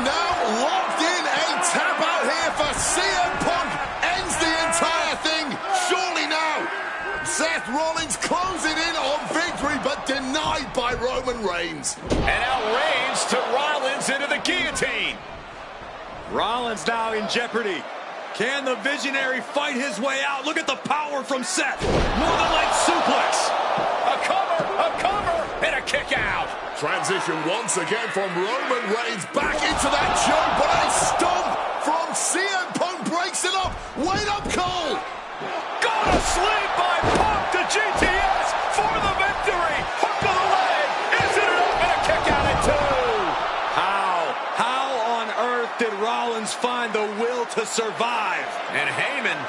now locked in. A tap out here for CM Punk. Ends the entire thing. Surely now. Seth Rollins closing in on victory, but denied by Roman Reigns. And now Reigns to Rollins into the guillotine. Rollins now in jeopardy. Can the Visionary fight his way out? Look at the power from Seth. Northern Light suplex. A cover, and a kick out. Transition once again from Roman Reigns back into that choke, but a stomp from CM Punk breaks it up. Wait up, Cole. Go to sleep by Punk to GTS for the victory. Hook to the leg. Is it enough? And a kick out at 2. How on earth did Rollins find the will to survive? And Heyman,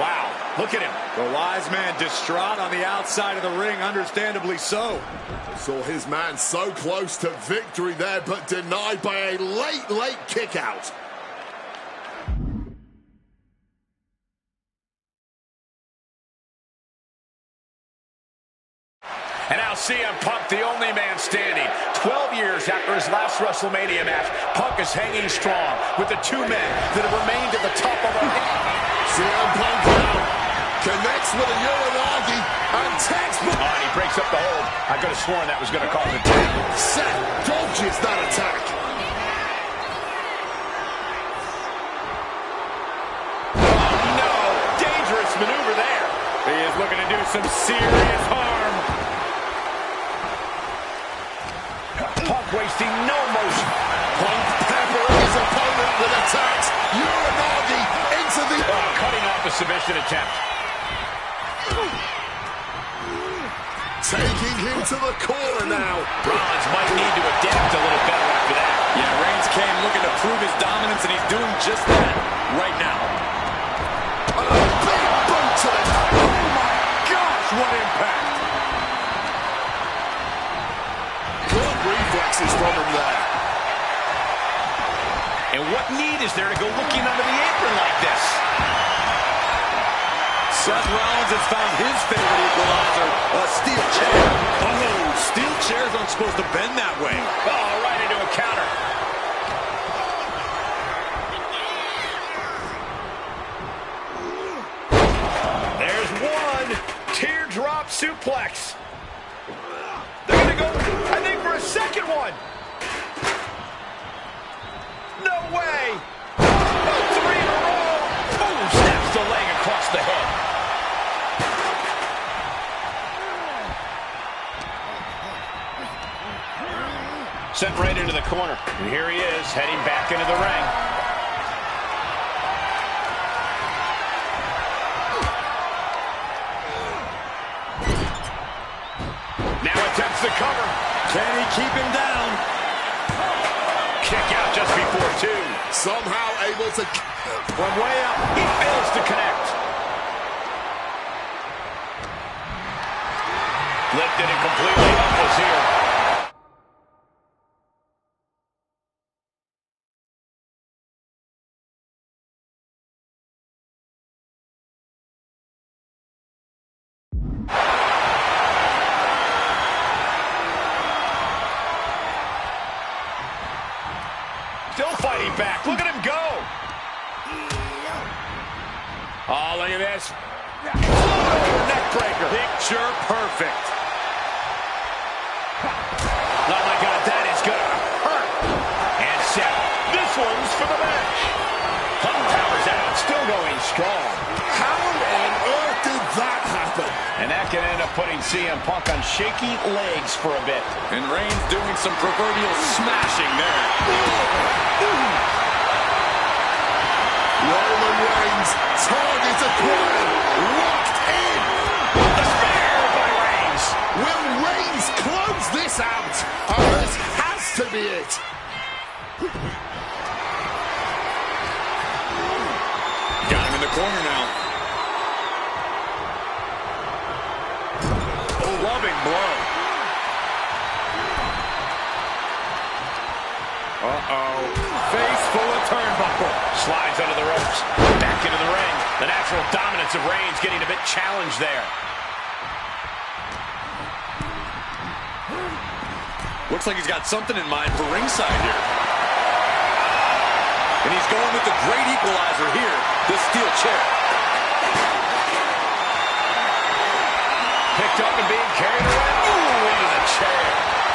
wow, look at him. The wise man distraught on the outside of the ring, understandably so. Saw his man so close to victory there, but denied by a late kick out. And now CM Punk, the only man standing. 12 years after his last WrestleMania match, Punk is hanging strong with the two men that have remained at the top of our... CM Punk now connects with a Uranagi and textbook. And he breaks up the hold. I could have sworn that was going to cause a tag. Seth dodges that attack. Oh, no. Dangerous maneuver there. He is looking to do some serious harm. Punk wasting no motion. Punk peppering his opponent with attacks. Uranagi into the... Cutting off the submission attempt. Taking him to the corner now. Rollins might need to adapt a little better after that. Yeah, Reigns came looking to prove his dominance, and he's doing just that right now. A big boot to the... Oh my gosh, what impact! Good reflexes from him there. And what need is there to go looking under the apron like this? Seth Rollins has found his favorite equalizer, a steel chair. Oh, steel chairs aren't supposed to bend that way. Oh, right into a counter. There's one. Teardrop suplex. They're going to go, I think, for a second one. No way. Oh, 3 in a row. Oh, snaps the leg across the head. Sent right into the corner. And here he is, heading back into the ring. Now attempts the cover. Can he keep him down? Kick out just before 2. Somehow able to... From way up, he fails to connect. Lifted and completely helpless here. Still fighting back. Look at him go. Oh, look at this. Neck breaker. Picture perfect. Oh, my God, that is going to hurt. And Seth, this one's for the match. Punk powers out, still going strong. How on earth did that happen? And that can end up putting CM Punk on shaky legs for a bit. And Reigns doing some proverbial smashing there. Roman Reigns, target acquired, locked in. The spear by Reigns. Will Reigns close this out? Oh, this has to be it. Got him in the corner now. Loving blow. Uh-oh. Face full of turnbuckle. Slides under the ropes. Back into the ring. The natural dominance of Reigns getting a bit challenged there. Looks like he's got something in mind for ringside here. And he's going with the great equalizer here, this steel chair. Picked up and being carried away. Ooh, into the chair.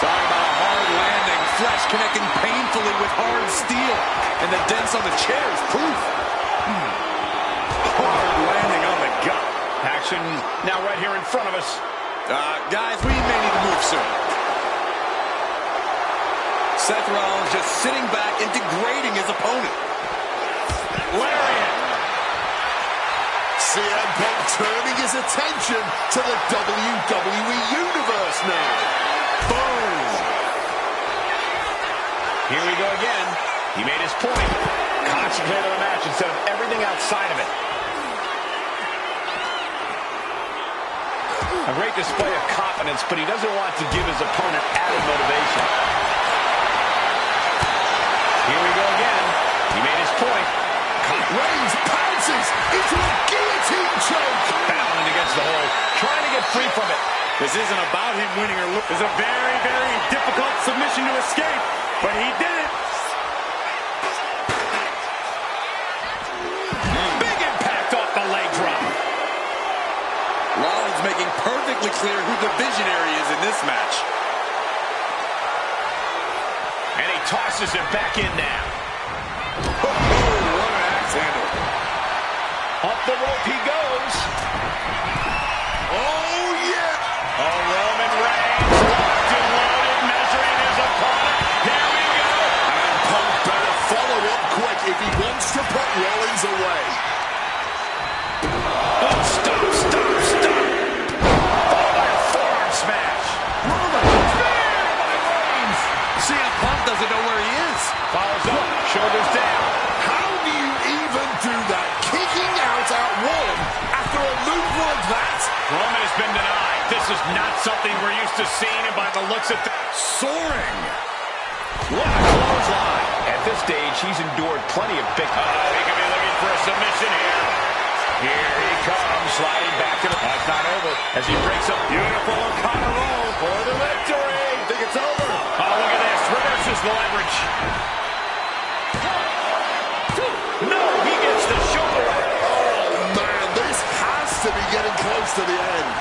Talking about a hard landing, flesh connecting painfully with hard steel. And the dents on the chair is proof. Hard landing on the gut. Action now right here in front of us. Guys, we may need to move soon. Seth Rollins just sitting back and degrading his opponent. Lariat. CM Punk turning his attention to the WWE Universe now. Boom! Here we go again. He made his point. Concentrate on the match instead of everything outside of it. A great display of confidence, but he doesn't want to give his opponent added motivation. Here we go again. He made his point. Reigns pounces into a guillotine choke. Battling against the hold, trying to get free from it. This isn't about him winning or losing. It's a very, very difficult submission to escape, but he did it. Big impact off the leg drop. Rollins making perfectly clear who the visionary is in this match. And he tosses him back in now. Oh, what an axe handle. Up the rope he goes. Oh, yeah! Oh, Roman Reigns locked and loaded, measuring his opponent. Here we go. And Punk better follow up quick if he wants to put Rollins away. Oh, stop. Followed by a forearm smash. Roman, Spear by Reigns. CM Punk doesn't know where he is. Follows up, shoulders down. how do you even do that? Kicking out at one after a move like that? Roman has been denied. This is not something we're used to seeing, and by the looks of Soaring. what a clothesline. At this stage, he's endured plenty of big... he could be looking for a submission here. Here he comes, sliding back to the... That's not over. As he breaks up beautiful O'Connor roll for the victory. Think it's over. Oh, look at this. Reverses the leverage. No, he gets the shoulder up. Oh, man, this has to be getting close to the end.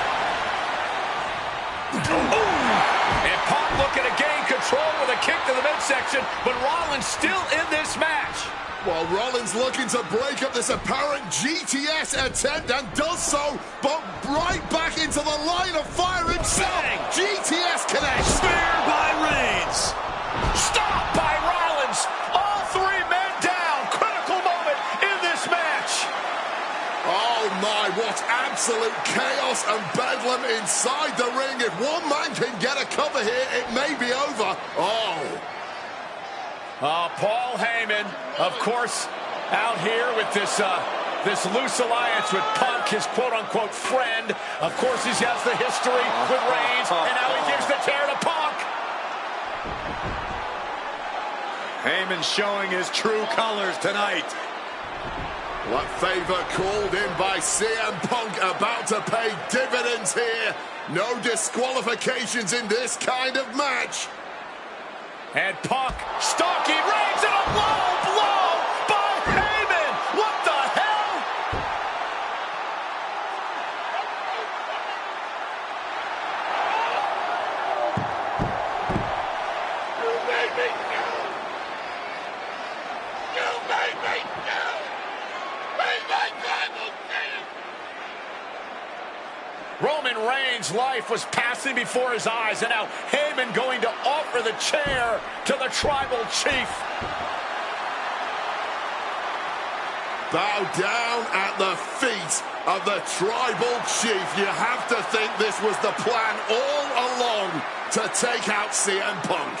And Punk looking to gain control with a kick to the midsection, but Rollins still in this match. While Rollins looking to break up this apparent GTS attempt and does so, but right back into the line of fire himself. Bang. GTS connects. Spear by Reigns. Stop by Rollins. All three men down. Critical moment in this match. Oh my, what absolute chaos and bedlam inside the ring. If one man can get a cover here, it may be over. Paul Heyman, of course, out here with this loose alliance with Punk, his quote-unquote friend. Of course, he has the history with Reigns, and now he gives the tear to Punk. Heyman showing his true colors tonight. What favor called in by CM Punk about to pay dividends here. No disqualifications in this kind of match. And Punk stalking Reigns, and a low blow by Heyman. What the hell? You made me go. You made me go. Made my tribal champ. Roman Reigns' life was passing before his eyes, and now Heyman going to offer the chair to the tribal chief. Bow down at the feet of the tribal chief. You have to think this was the plan all along to take out CM Punk.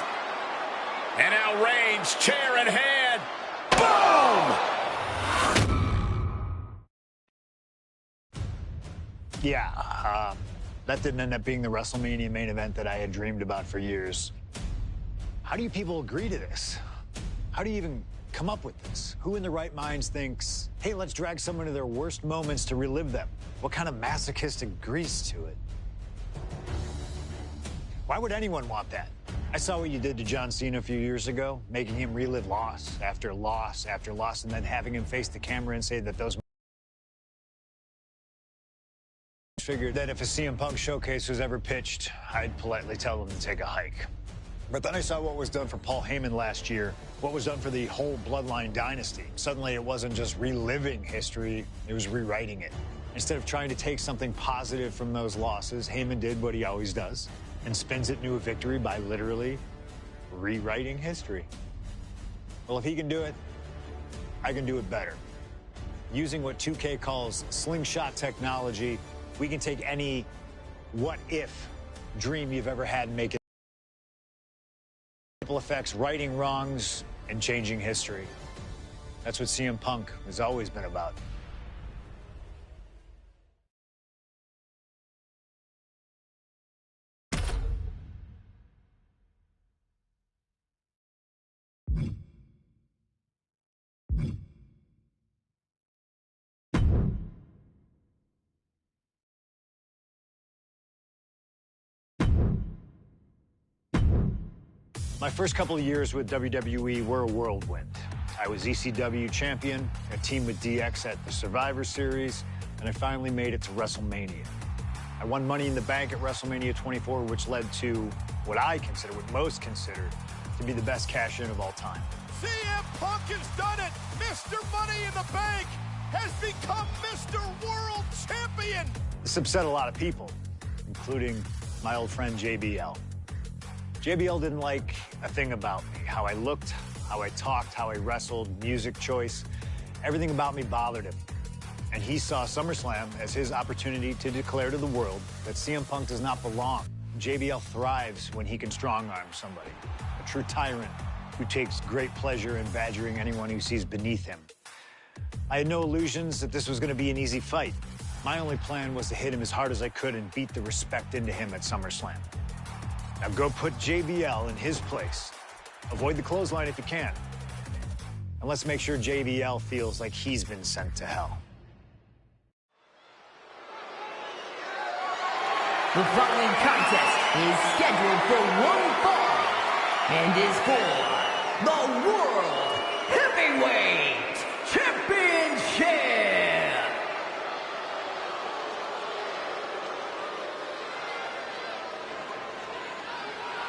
And now Reigns, chair in hand. Boom! Yeah, that didn't end up being the WrestleMania main event that I had dreamed about for years. How do you people agree to this? How do you even come up with this? Who in their right minds thinks, hey, let's drag someone to their worst moments to relive them? What kind of masochistic grease to it? Why would anyone want that? I saw what you did to John Cena a few years ago, making him relive loss after loss after loss, and then having him face the camera and say that those figured that if a CM Punk showcase was ever pitched, I'd politely tell them to take a hike. But then I saw what was done for Paul Heyman last year, what was done for the whole Bloodline dynasty. Suddenly it wasn't just reliving history, it was rewriting it. Instead of trying to take something positive from those losses, Heyman did what he always does and spins it into a victory by literally rewriting history. Well, if he can do it, I can do it better. Using what 2K calls slingshot technology, we can take any what-if dream you've ever had and make it ripple effects, righting wrongs, and changing history. That's what CM Punk has always been about. My first couple of years with WWE were a whirlwind. I was ECW champion, a team with DX at the Survivor Series, and I finally made it to WrestleMania. I won Money in the Bank at WrestleMania 24, which led to what most consider to be the best cash-in of all time. CM Punk has done it! Mr. Money in the Bank has become Mr. World Champion! This upset a lot of people, including my old friend JBL. JBL didn't like a thing about me, how I looked, how I talked, how I wrestled, music choice. Everything about me bothered him. And he saw SummerSlam as his opportunity to declare to the world that CM Punk does not belong. JBL thrives when he can strong-arm somebody, a true tyrant who takes great pleasure in badgering anyone who sees beneath him. I had no illusions that this was going to be an easy fight. My only plan was to hit him as hard as I could and beat the respect into him at SummerSlam. Now go put JBL in his place. Avoid the clothesline if you can. And let's make sure JBL feels like he's been sent to hell. The following contest is scheduled for one fall and is for the World Heavyweight Championship.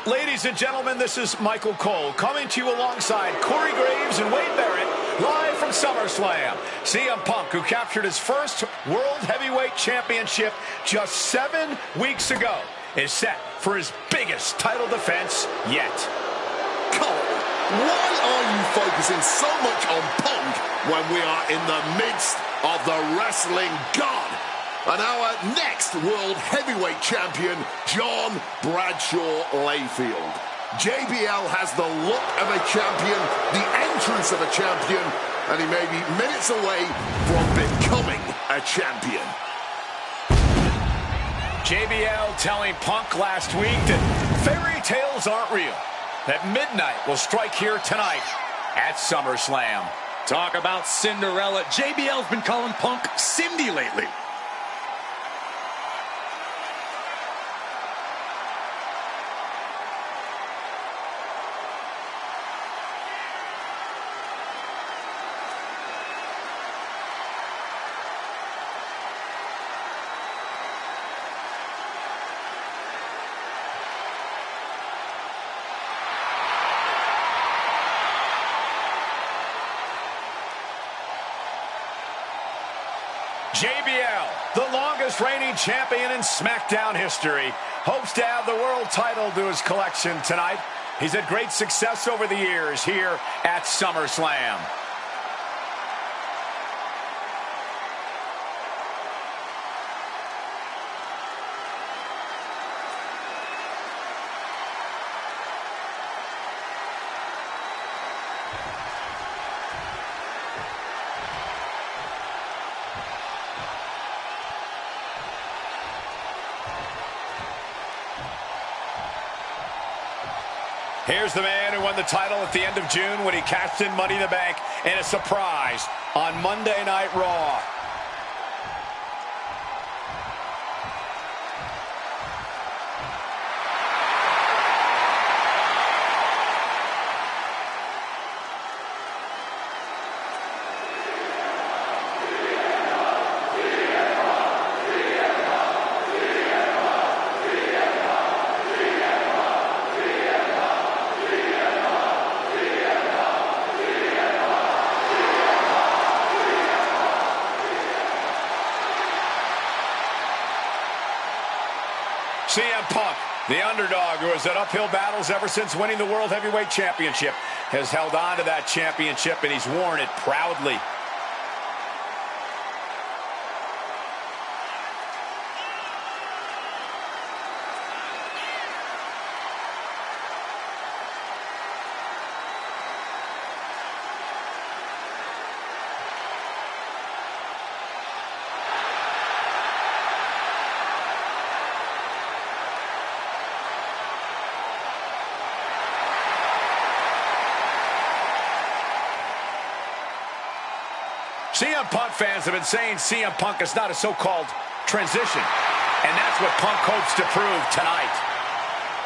Ladies and gentlemen, this is Michael Cole coming to you alongside Corey Graves and Wade Barrett, live from SummerSlam. CM Punk, who captured his first World Heavyweight Championship just 7 weeks ago, is set for his biggest title defense yet. Cole, why are you focusing so much on Punk when we are in the midst of the wrestling god? And our next World Heavyweight Champion, John Bradshaw Layfield. JBL has the look of a champion, the entrance of a champion, and he may be minutes away from becoming a champion. JBL telling Punk last week that fairy tales aren't real, that midnight will strike here tonight at SummerSlam. Talk about Cinderella. JBL's been calling Punk Cindy lately. JBL, the longest reigning champion in SmackDown history, hopes to add the world title to his collection tonight. He's had great success over the years here at SummerSlam. Here's the man who won the title at the end of June when he cashed in Money in the Bank in a surprise on Monday Night Raw. The underdog, who has had uphill battles ever since winning the World Heavyweight Championship, has held on to that championship, and he's worn it proudly. CM Punk fans have been saying CM Punk is not a so-called transition, and that's what Punk hopes to prove tonight.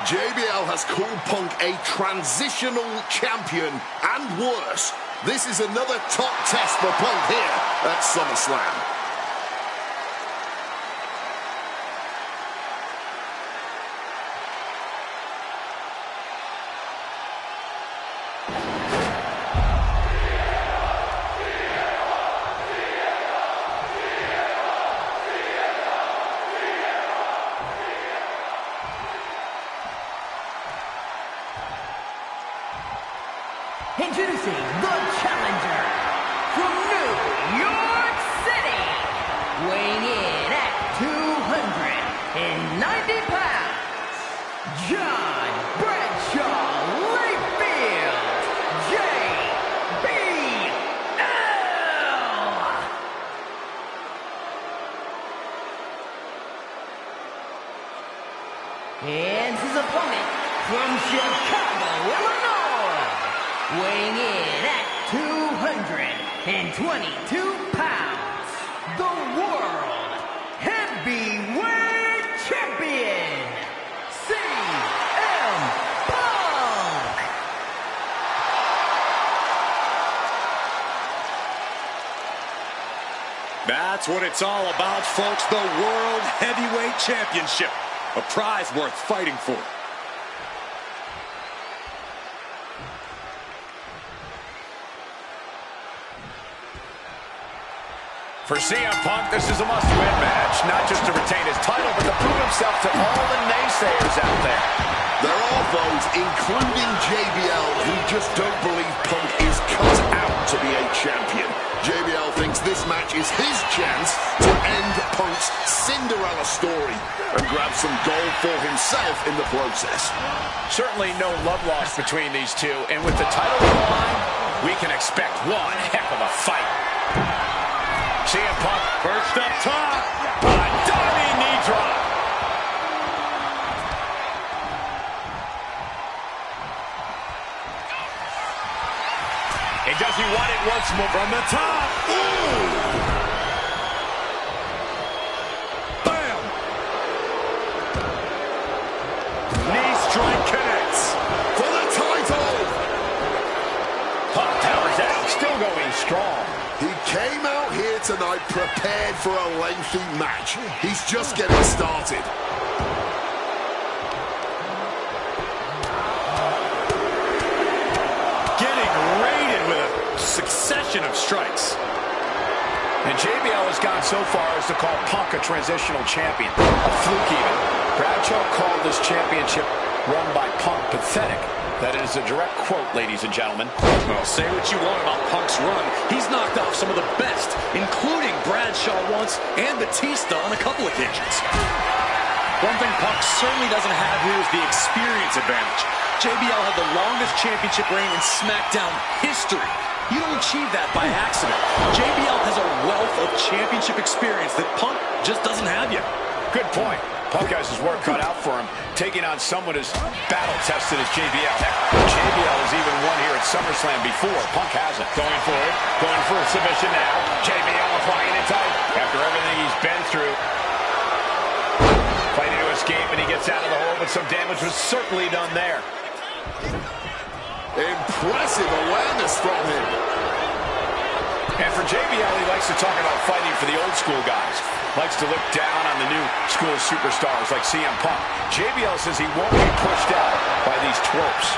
JBL has called Punk a transitional champion, and worse. This is another top test for Punk here at SummerSlam. Introducing the challenger from New York City, weighing in at 290 pounds, John Bradshaw Layfield, JBL. And his opponent from Chicago, Illinois, weighing in at 222 pounds, the World Heavyweight Champion, CM Punk. That's what it's all about, folks. The World Heavyweight Championship. A prize worth fighting for. For CM Punk, this is a must-win match, not just to retain his title, but to prove himself to all the naysayers out there. There are those, including JBL, who just don't believe Punk is cut out to be a champion. JBL thinks this match is his chance to end Punk's Cinderella story and grab some gold for himself in the process. Certainly no love lost between these two, and with the title on the line, we can expect one heck of a fight. CM Punk first up top, a diving knee drop. And does he want it once more from the top? Ooh. Bam! Knee strike connects. For the title! Punk powers out, still going strong. He came out here tonight prepared for a lengthy match. He's just getting started. Getting raided with a succession of strikes. And JBL has gone so far as to call Punk a transitional champion. A fluke even. Bradshaw called this championship run by Punk pathetic. That is a direct quote, ladies and gentlemen. Well, say what you want about Punk's run. He's knocked off some of the best, including Bradshaw once and Batista on a couple occasions. One thing Punk certainly doesn't have here is the experience advantage. JBL had the longest championship reign in SmackDown history. You don't achieve that by accident. JBL has a wealth of championship experience that Punk just doesn't have yet. Good point. Punk has his work cut out for him, taking on someone as battle-tested as JBL. Heck, JBL has even won here at SummerSlam before. Punk hasn't. Going for it. Going for a submission now. JBL applying it tight after everything he's been through. Fighting to escape, and he gets out of the hole, but some damage was certainly done there. Impressive awareness from him. And for JBL, he likes to talk about fighting for the old school guys. Likes to look down on the new school superstars like CM Punk. JBL says he won't be pushed out by these twerps.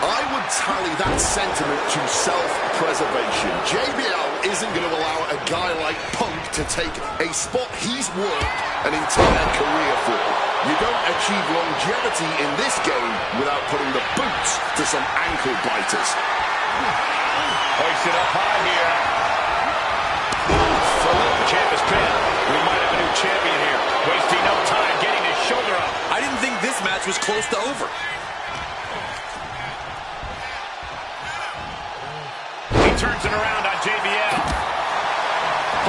I would tally that sentiment to self-preservation. JBL isn't going to allow a guy like Punk to take a spot he's worked an entire career for. You don't achieve longevity in this game without putting the boots to some ankle biters. Hoisted up high here. The champ is pinned. We might have a new champion here. Wasting no time getting his shoulder up. I didn't think this match was close to over. Turns it around on JBL.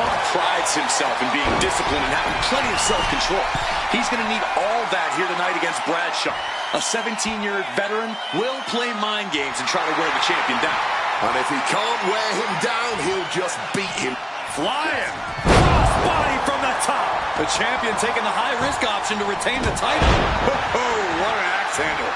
Punk prides himself in being disciplined and having plenty of self-control. He's going to need all that here tonight against Bradshaw. A 17-year veteran will play mind games and try to wear the champion down. And if he can't wear him down, he'll just beat him. Flying. Crossbody from the top. The champion taking the high-risk option to retain the title. Oh, what an axe handle.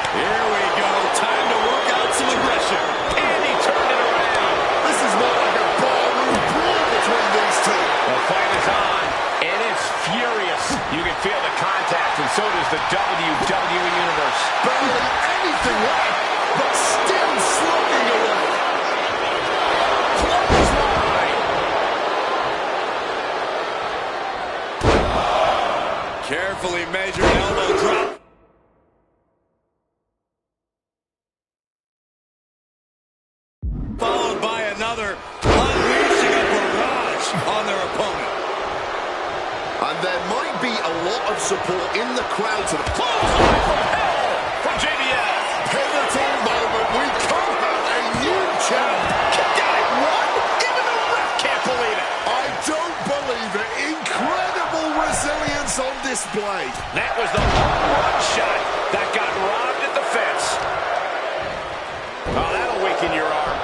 Here we go. Time to work out some aggression. And he turned it around. This is more like a ballroom brawl between these two. The fight is on, and it's furious. You can feel the contact, and so does the WWE Universe. Barely anything left, but still slugging away. Clothesline. Carefully measured elbow drop. Followed by another, unleashing a barrage on their opponent. And there might be a lot of support in the crowd to the Clothesline from hell from JBL. pivotal moment. We could have a new champ. Kicked out at one. Even the ref can't believe it. I don't believe it. Incredible resilience on display. That was the home run shot that got robbed at the fence. Oh, that'll weaken your arm.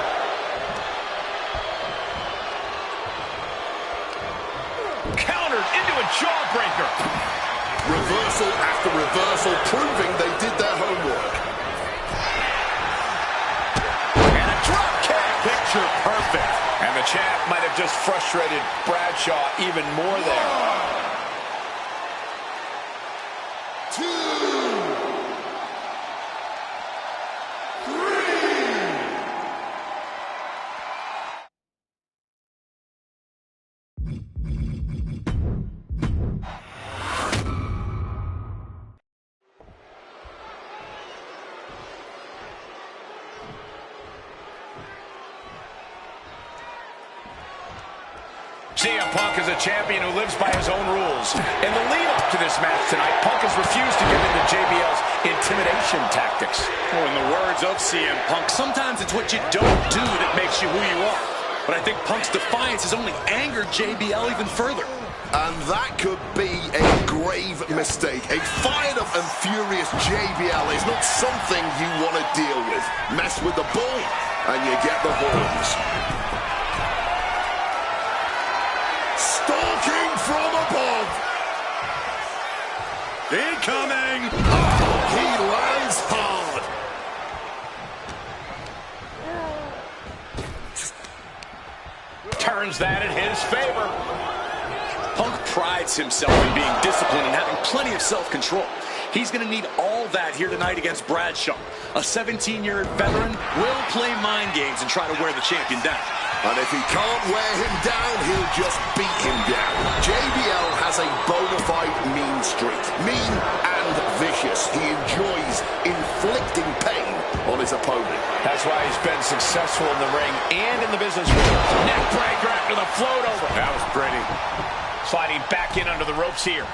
Countered into a jawbreaker. Reversal after reversal, proving they did their homework. And a drop kick. Picture perfect. And the champ might have just frustrated Bradshaw even more there. 2, 3. CM Punk is a champion who lives by his own rules. In the lead-up to this match tonight, Punk has refused to give in to JBL's intimidation tactics. Or in the words of CM Punk, sometimes it's what you don't do that makes you who you are. But I think Punk's defiance has only angered JBL even further. And that could be a grave mistake. A fired up and furious JBL is not something you want to deal with. Mess with the bull, and you get the horns. Stalking from above. Incoming! He lands hard. Turns that in his favor. Punk prides himself in being disciplined and having plenty of self-control. He's going to need all that here tonight against Bradshaw. A 17-year veteran will play mind games and try to wear the champion down. And if he can't wear him down, he'll just beat him down. JBL has a bona fide mean streak. Mean and vicious. He enjoys inflicting pain on his opponent. That's why he's been successful in the ring and in the business world. Neck breaker after the float over. That was pretty. Sliding back in under the ropes here.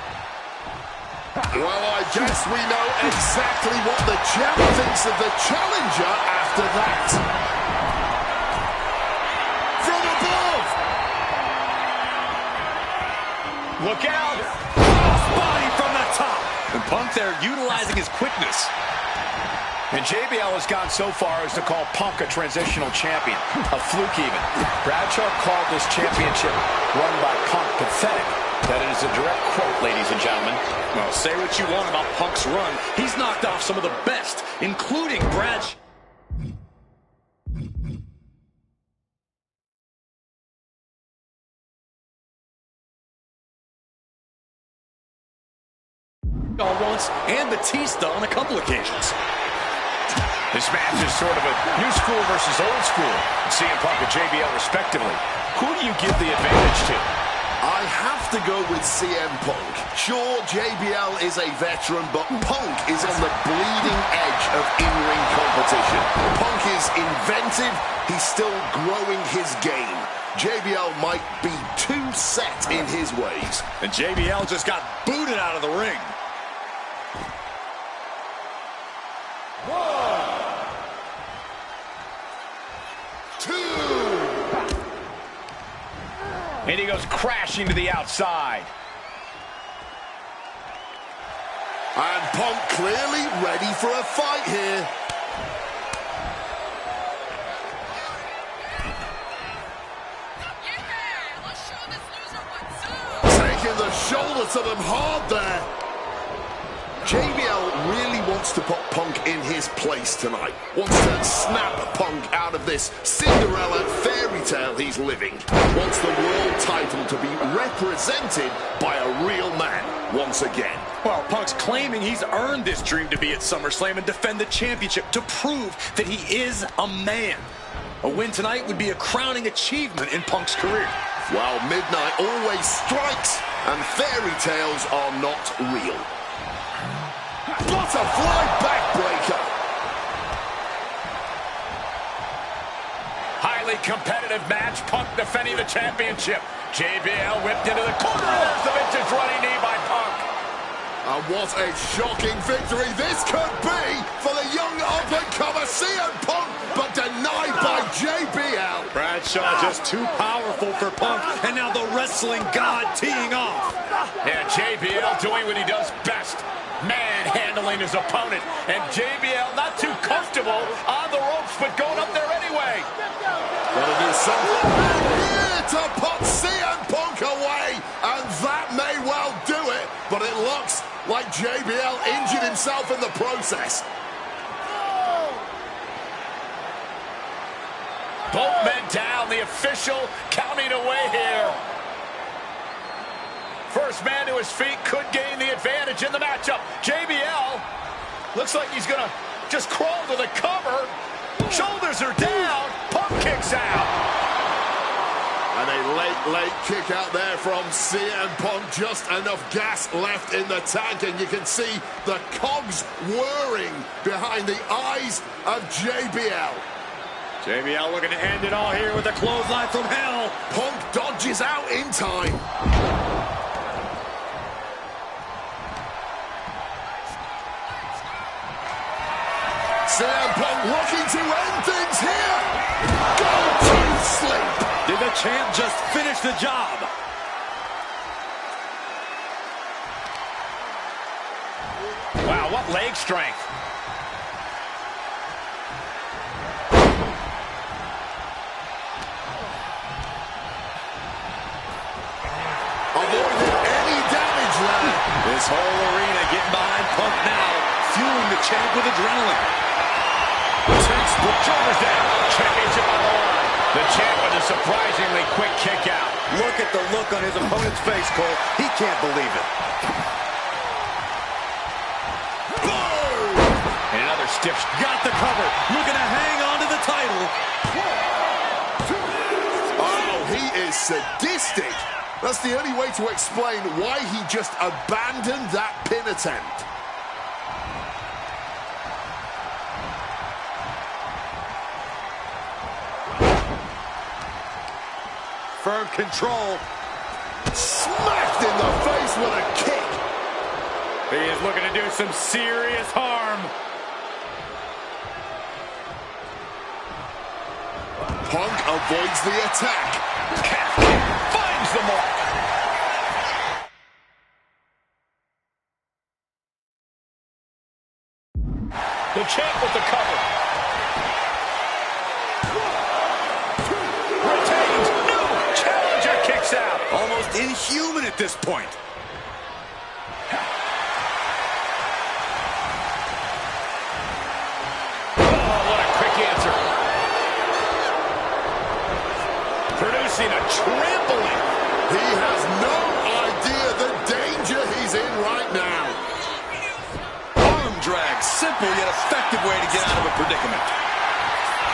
Well, I guess we know exactly what the champ thinks of the challenger after that. From above! Look out! Crossbody from the top! And Punk there utilizing his quickness. And JBL has gone so far as to call Punk a transitional champion. A fluke even. Bradshaw called this championship run by Punk pathetic. That is a direct quote, ladies and gentlemen. Well, say what you want about Punk's run. He's knocked off some of the best, including Bradshaw. once and Batista on a couple occasions. This match is sort of a new school versus old school. CM Punk and JBL respectively. Who do you give the advantage to? I have to go with CM Punk. Sure, JBL is a veteran, but Punk is on the bleeding edge of in-ring competition. Punk is inventive. He's still growing his game. JBL might be too set in his ways. And JBL just got booted out of the ring. And he goes crashing to the outside. And Punk clearly ready for a fight here. Taking the shoulder to them hard there. JBL really wants to put Punk in his place tonight. Wants to snap Punk out of this Cinderella fairy tale he's living. Wants the world title to be represented by a real man once again. Well, Punk's claiming he's earned this dream to be at SummerSlam and defend the championship to prove that he is a man. A win tonight would be a crowning achievement in Punk's career. Well, midnight always strikes, and fairy tales are not real. Butterfly backbreaker. Highly competitive match. Punk defending the championship. JBL whipped into the corner. There's the vintage running knee by Punk. And what a shocking victory this could be for the young up-and-comer CM Punk, but denied by JBL. Bradshaw just too powerful for Punk, and now the wrestling god teeing off. Yeah, JBL doing what he does best. Manhandling his opponent. And JBL not too comfortable on the ropes, but going up there anyway. Gotta do something here to put CM Punk away, and that may well do it, but it looks like JBL injured himself in the process. Both men down, the official counting away here. First man to his feet could gain the advantage in the matchup. JBL looks like he's gonna just crawl to the cover. Shoulders are down. Punk kicks out. And a late kick out there from CM Punk. Just enough gas left in the tank, and you can see the cogs whirring behind the eyes of JBL. JBL looking to end it all here with a clothesline from hell. Punk dodges out in time. CM Punk looking to end things here. Go to sleep. Did the champ just finish the job? Wow, what leg strength. Avoided any damage there. This whole arena getting behind Punk now, fueling the champ with adrenaline. Textbook shoulders down. Championship on the line. The champ with a surprisingly quick kick out. Look at the look on his opponent's face, Cole. He can't believe it. Boom! And another stiff. Got the cover. Looking to hang on to the title. Oh, he is sadistic. That's the only way to explain why he just abandoned that pin attempt. Firm control. Smacked in the face with a kick. He is looking to do some serious harm. Punk avoids the attack. Calf kick finds the mark. The champ with the cover. Retains. No. Challenger kicks out. Almost inhuman at this point. Oh, what a quick answer. Producing a trampling. He has no idea the danger he's in right now. drag. Simple yet effective way to get out of a predicament.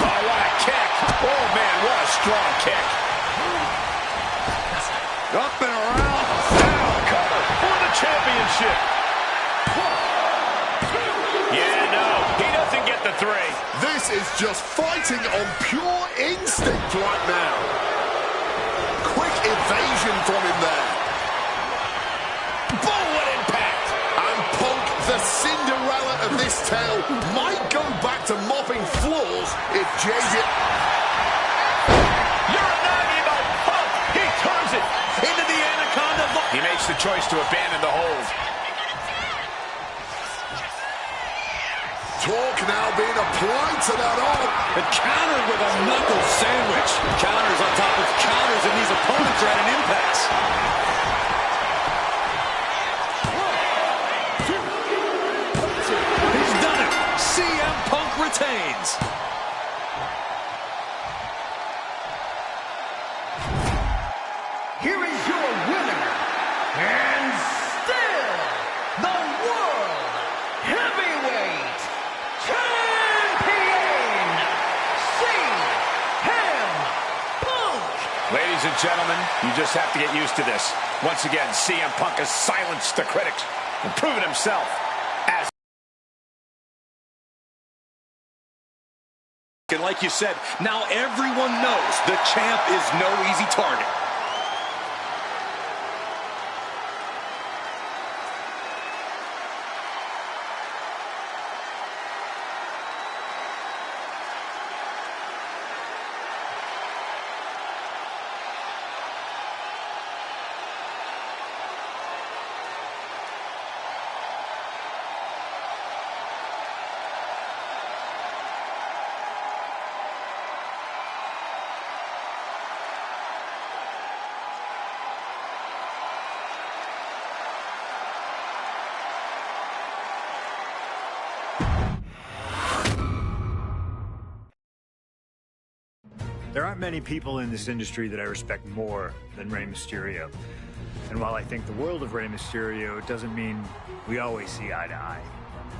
Oh, what a kick. Oh, man, what a strong kick. Up and around. Down cover for the championship. Yeah, no, he doesn't get the 3. This is just fighting on pure instinct right now. Quick evasion from him there. Bullet impact. And Punk, the Cinderella of this tale, might go back to mopping floors if JJ... Uranagi by Punk. He turns it into the Anaconda. He makes the choice to abandon the hold. Torque now being applied to that arm. And countered with a knuckle sandwich. Counters on top of counters, and these opponents are at an impasse. He's done it. CM Punk retains. Here is your winner, and still the World Heavyweight Champion, CM Punk. Ladies and gentlemen, you just have to get used to this. Once again, CM Punk has silenced the critics and proven himself as... And like you said, now everyone knows the champ is no easy target. There aren't many people in this industry that I respect more than Rey Mysterio. And while I think the world of Rey Mysterio, it doesn't mean we always see eye to eye.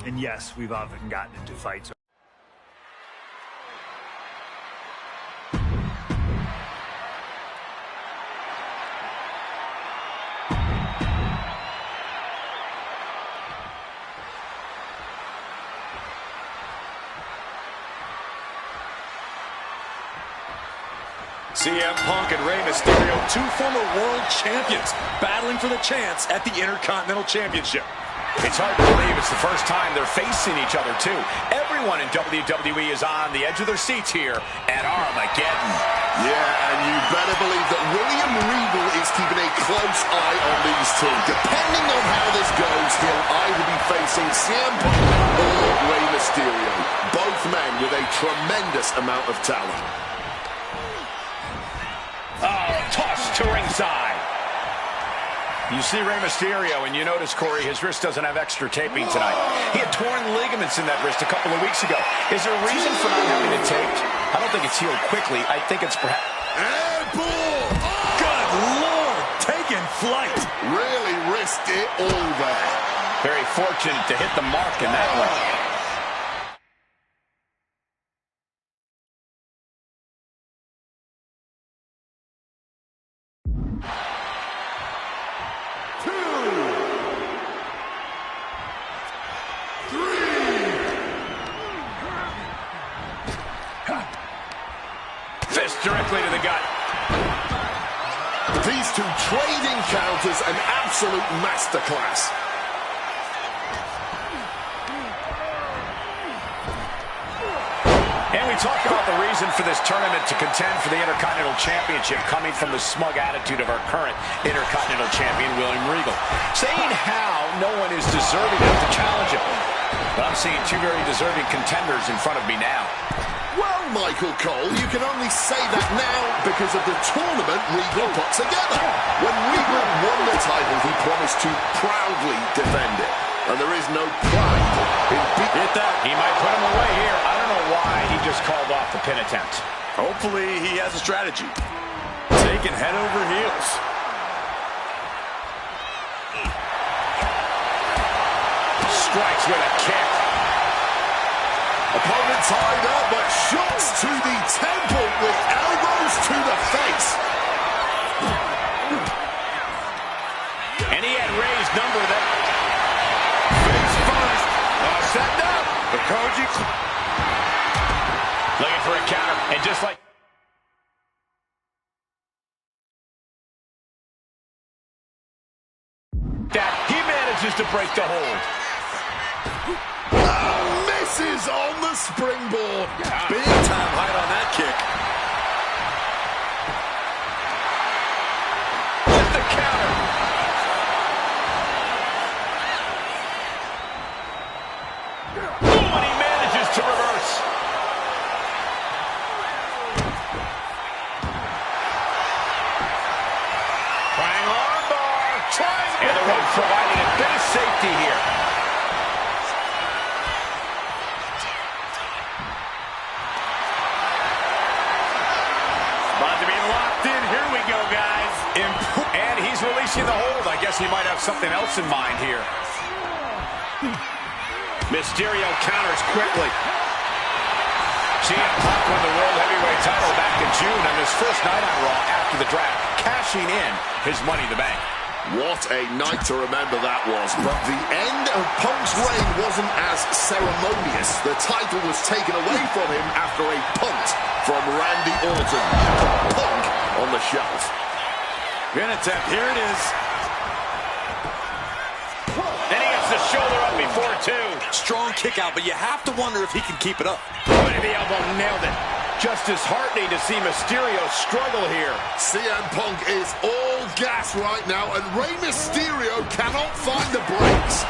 And yes, we've often gotten into fights. CM Punk and Rey Mysterio, two former world champions, battling for the chance at the Intercontinental Championship. It's hard to believe it's the first time they're facing each other, too. Everyone in WWE is on the edge of their seats here at Armageddon. Yeah, and you better believe that William Regal is keeping a close eye on these two. Depending on how this goes, he'll either be facing CM Punk or Rey Mysterio. Both men with a tremendous amount of talent. Oh, toss to ringside. You see Rey Mysterio, and you notice, Corey, his wrist doesn't have extra taping tonight. He had torn ligaments in that wrist a couple of weeks ago. Is there a reason for not having it taped? I don't think it's healed quickly. I think it's perhaps... Airball! Good Lord, taking flight. Really risked it all there. Very fortunate to hit the mark in that one. Fist directly to the gut. These two trading counters, an absolute masterclass. And we talk about the reason for this tournament to contend for the Intercontinental Championship coming from the smug attitude of our current Intercontinental Champion, William Regal. Saying how no one is deserving enough to challenge him. But I'm seeing two very deserving contenders in front of me now. Well, Michael Cole, you can only say that now because of the tournament Regal put together. When Regal won the title, he promised to proudly defend it. And there is no pride in hit that. He might put him away here. I don't know why he just called off the pin attempt. Hopefully he has a strategy. Taking head over heels. Strikes with a kick. Opponent tied up, but shots to the temple with elbows to the face. And he had Ray's number that face first. Setting up. The Koji looking for a counter. And just like that, he manages to break the hold. Misses on the springboard. Big time height on that kick. With the counter. And he manages to reverse. Trying armbar. And the rope providing a bit of safety here. About to be locked in. Here we go, guys. And he's releasing the hold. I guess he might have something else in mind here. Mysterio counters quickly. CM Punk won the World Heavyweight title back in June on his first night on Raw after the draft, cashing in his Money in the Bank. What a night to remember that was. But the end of Punk's reign wasn't as ceremonious. The title was taken away from him after a punt from Randy Orton. Punk on the shelf. Good attempt. Here it is. And he gets the shoulder up before two. Strong kick out, but you have to wonder if he can keep it up. Right in the elbow, nailed it. Just disheartening to see Mysterio struggle here. CM Punk is all gas right now, and Rey Mysterio cannot find the brakes.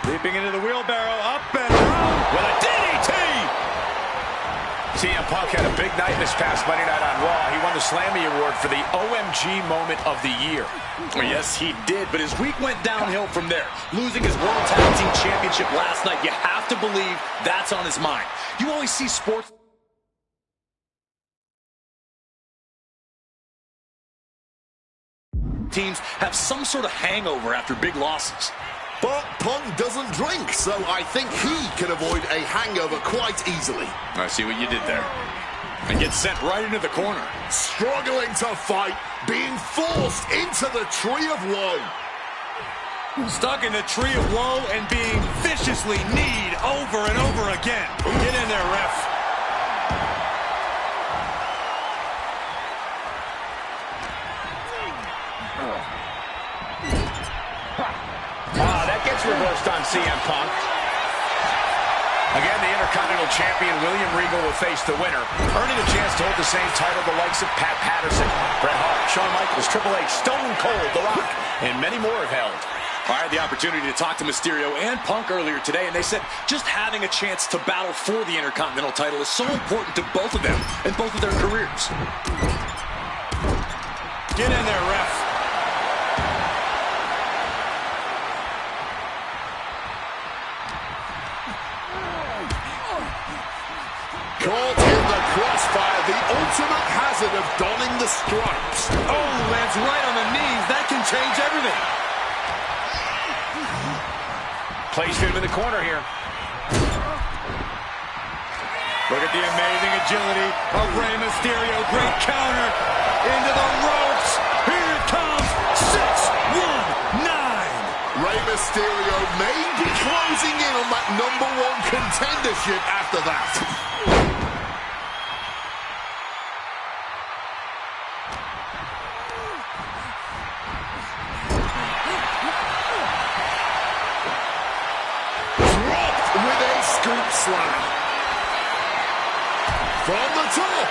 Leaping into the wheelbarrow, up and around With a DDT! CM Punk had a big night this past Monday night on Raw. He won the Slammy Award for the OMG Moment of the Year. Well, yes, he did, but his week went downhill from there. Losing his World Tag Team Championship last night, you have to believe that's on his mind. You always see sports teams have some sort of hangover after big losses. But Punk doesn't drink, so I think he can avoid a hangover quite easily. I see what you did there. And gets sent right into the corner. Struggling to fight, being forced into the Tree of Woe. Stuck in the Tree of Woe and being viciously kneed over and over again. Get in there, ref. That gets reversed on CM Punk. Again, the Intercontinental Champion William Regal will face the winner, earning a chance to hold the same title the likes of Pat Patterson, Bret Hart, Shawn Michaels, Triple H, Stone Cold, The Rock, and many more have held. I had the opportunity to talk to Mysterio and Punk earlier today, and they said just having a chance to battle for the Intercontinental title is so important to both of them and both of their careers. Get in there, ref. Caught in the crossfire, the ultimate hazard of donning the stripes. Oh, lands right on the knees. That can change everything. Placed him in the corner here. Look at the amazing agility of Rey Mysterio. Great counter into the ropes. Here it comes. 6-1-9. Rey Mysterio may be closing in on that #1 contendership after that. Slam. From the top.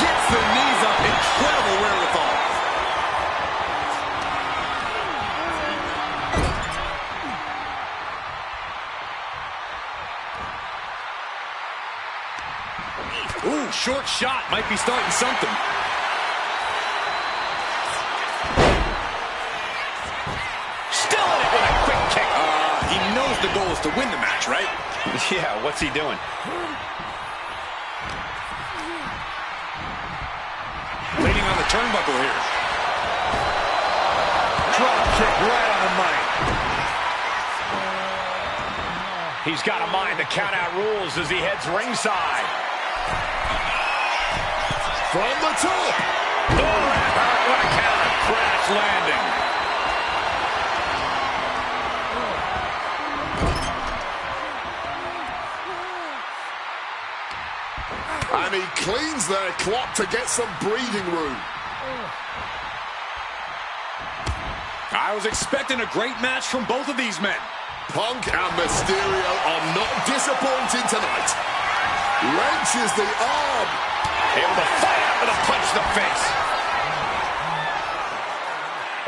Gets the knees up. Incredible wherewithal. Ooh, short shot. Might be starting something. Still in it with a quick kick. He knows the goal is to win the match, right? Yeah, what's he doing? Leaning on the turnbuckle here. Drop kick right on the money. He's got to mind the count-out rules as he heads ringside. From the top. Oh, what a counter. Crash landing. And he cleans their clock to get some breathing room. I was expecting a great match from both of these men. Punk and Mysterio are not disappointing tonight. Wrenches the arm. Able to fight out with a punch to the face.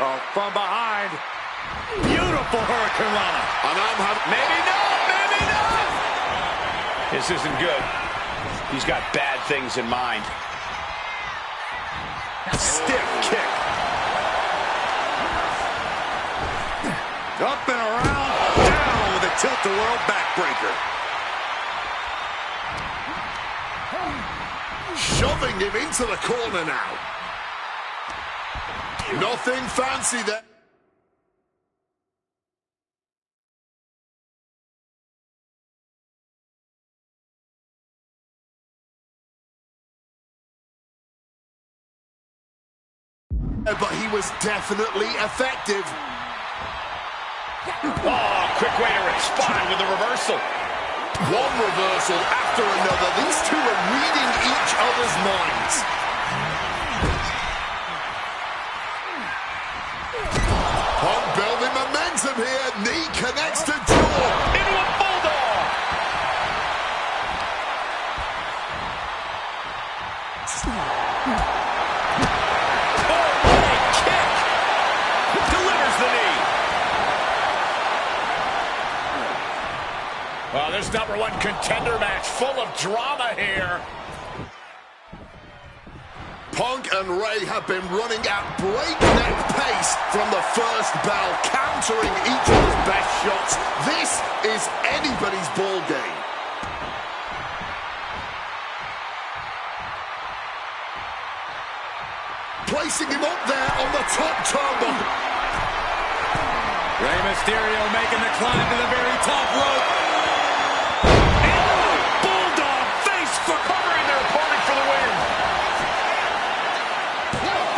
Oh, from behind. Beautiful Hurricane Rana. And I'm having... Maybe not, maybe not. This isn't good. He's got bad things in mind. Stiff kick. Up and around. Down with a tilt-the-world backbreaker. Shoving him into the corner now. Nothing fancy there. But he was definitely effective. Oh, quick way to respond with the reversal. One reversal after another. These two are reading each other's minds. Punk building momentum here. Knee connects to jaw. Into a bulldog. Oh, what a kick. Delivers the knee. Well, this #1 contender match full of drama here. Punk and Ray have been running at breakneck pace from the first bell, countering each other's best shots. This is anybody's ball game. Placing him up there on the top turnbuckle. Rey Mysterio making the climb to the very top rope. Bulldog face for covering their opponent for the win.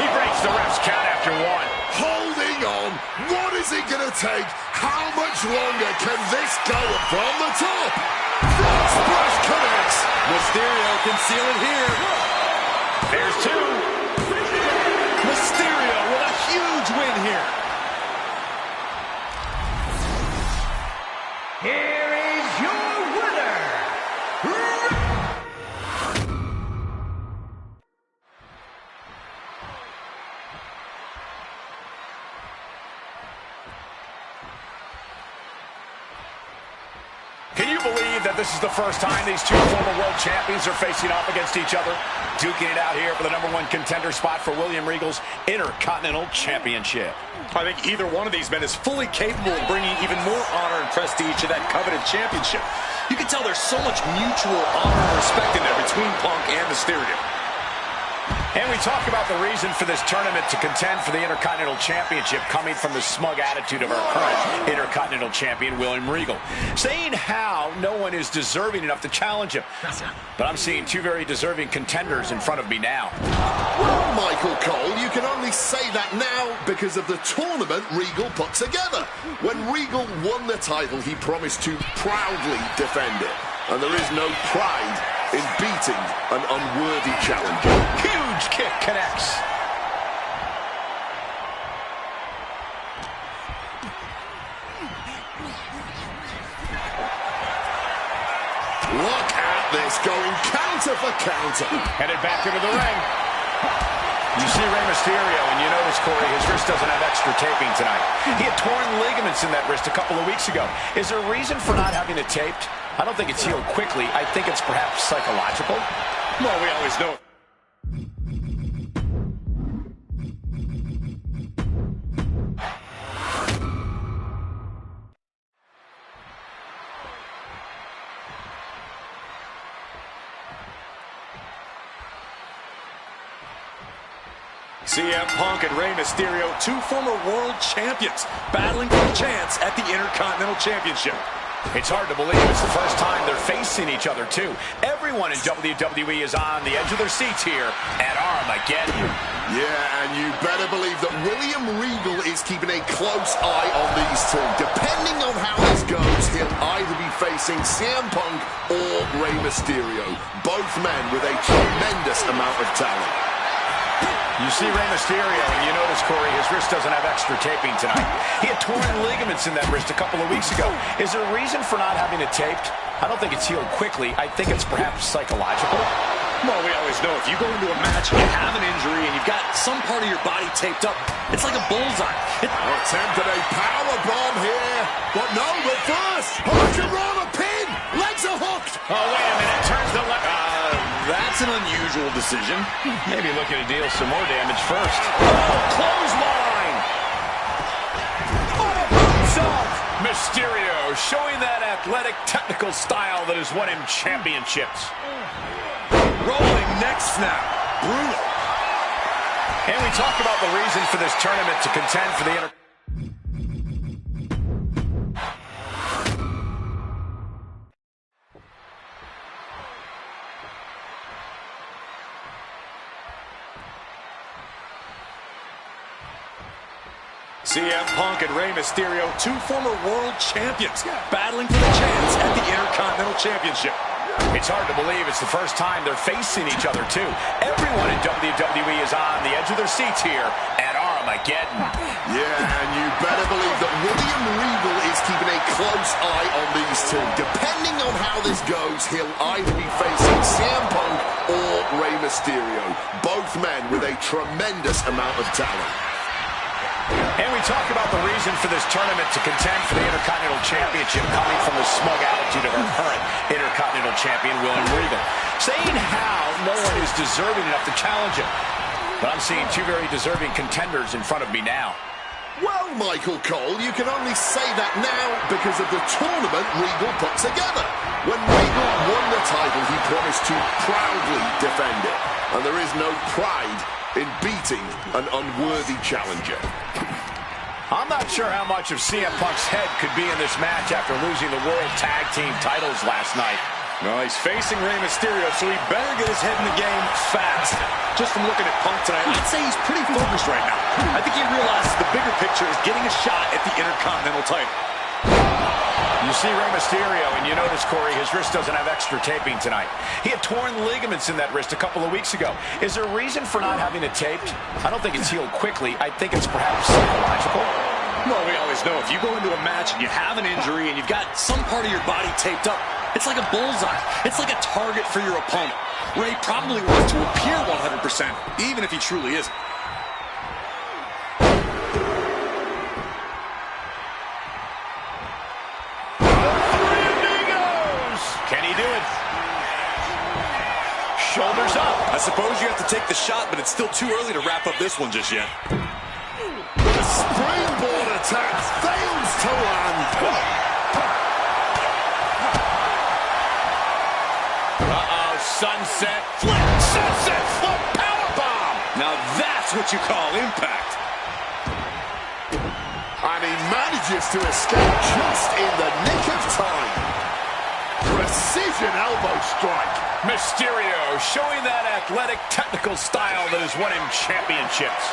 He breaks the ref's count after one. Holding on. What is it going to take? How much longer can this go? From the top. Front splash connects. Mysterio can seal it here. There's two. Mysterio with a huge win here. Here is your winner. Can you believe that this is the first time these two former world champions are facing off against each other? Duking it out here for the #1 contender spot for William Regal's Intercontinental Championship. I think either one of these men is fully capable of bringing even more honor and prestige to that coveted championship. You can tell there's so much mutual honor and respect in there between Punk and Mysterio. And we talk about the reason for this tournament to contend for the Intercontinental Championship coming from the smug attitude of our current Intercontinental Champion, William Regal, saying how no one is deserving enough to challenge him. But I'm seeing two very deserving contenders in front of me now. Well, Michael Cole, you can only say that now because of the tournament Regal put together. When Regal won the title, he promised to proudly defend it. And there is no pride in beating an unworthy challenger. Huge kick connects. Look at this, going counter for counter. Headed back into the ring. You see Rey Mysterio, and you notice, Corey, his wrist doesn't have extra taping tonight. He had torn ligaments in that wrist a couple of weeks ago. Is there a reason for not having it taped? I don't think it's healed quickly. I think it's perhaps psychological. Well, we always know. CM Punk and Rey Mysterio, two former world champions, battling for a chance at the Intercontinental Championship. It's hard to believe it's the first time they're facing each other, too. Everyone in WWE is on the edge of their seats here at Armageddon. Yeah, and you better believe that William Regal is keeping a close eye on these two. Depending on how this goes, he'll either be facing CM Punk or Rey Mysterio. Both men with a tremendous amount of talent. You see Rey Mysterio, and you notice, Corey, his wrist doesn't have extra taping tonight. He had torn ligaments in that wrist a couple of weeks ago. Is there a reason for not having it taped? I don't think it's healed quickly. I think it's perhaps psychological. Well, we always know if you go into a match and you have an injury and you've got some part of your body taped up, it's like a bullseye. Attempted a power bomb here, but no, but first, Hurricanrana pin, legs are hooked. Oh, wait a minute, turns the left. That's an unusual decision. Maybe looking to deal some more damage first. Oh, clothesline! Mysterio showing that athletic, technical style that has won him championships. Rolling neck snap. Brutal. And we talk about the reason for this tournament to contend for the CM Punk and Rey Mysterio, two former world champions, battling for the chance at the Intercontinental Championship. It's hard to believe it's the first time they're facing each other, too. Everyone in WWE is on the edge of their seats here at Armageddon. Yeah, and you better believe that William Regal is keeping a close eye on these two. Depending on how this goes, he'll either be facing CM Punk or Rey Mysterio. Both men with a tremendous amount of talent. And we talk about the reason for this tournament to contend for the Intercontinental Championship coming from the smug attitude of our current Intercontinental Champion, William Regal, saying how no one is deserving enough to challenge him. But I'm seeing two very deserving contenders in front of me now. Well, Michael Cole, you can only say that now because of the tournament Regal put together. When Regal won the title, he promised to proudly defend it. And there is no pride in beating an unworthy challenger. I'm not sure how much of CM Punk's head could be in this match after losing the World Tag Team titles last night. Well, he's facing Rey Mysterio, so he better get his head in the game fast. Just from looking at Punk tonight, I'd say he's pretty focused right now. I think he realizes the bigger picture is getting a shot at the Intercontinental title. You see Rey Mysterio, and you notice, Corey, his wrist doesn't have extra taping tonight. He had torn ligaments in that wrist a couple of weeks ago. Is there a reason for not having it taped? I don't think it's healed quickly. I think it's perhaps psychological. Well, we always know if you go into a match and you have an injury and you've got some part of your body taped up, it's like a bullseye. It's like a target for your opponent. Rey probably wants to appear 100%, even if he truly isn't. Can he do it? Shoulders up. I suppose you have to take the shot, but it's still too early to wrap up this one just yet. The springboard attack fails to land. Uh-oh, sunset flip. Sunset flip powerbomb. Now that's what you call impact. And he manages to escape just in the nick of time. Precision elbow strike. Mysterio showing that athletic, technical style that has won him championships.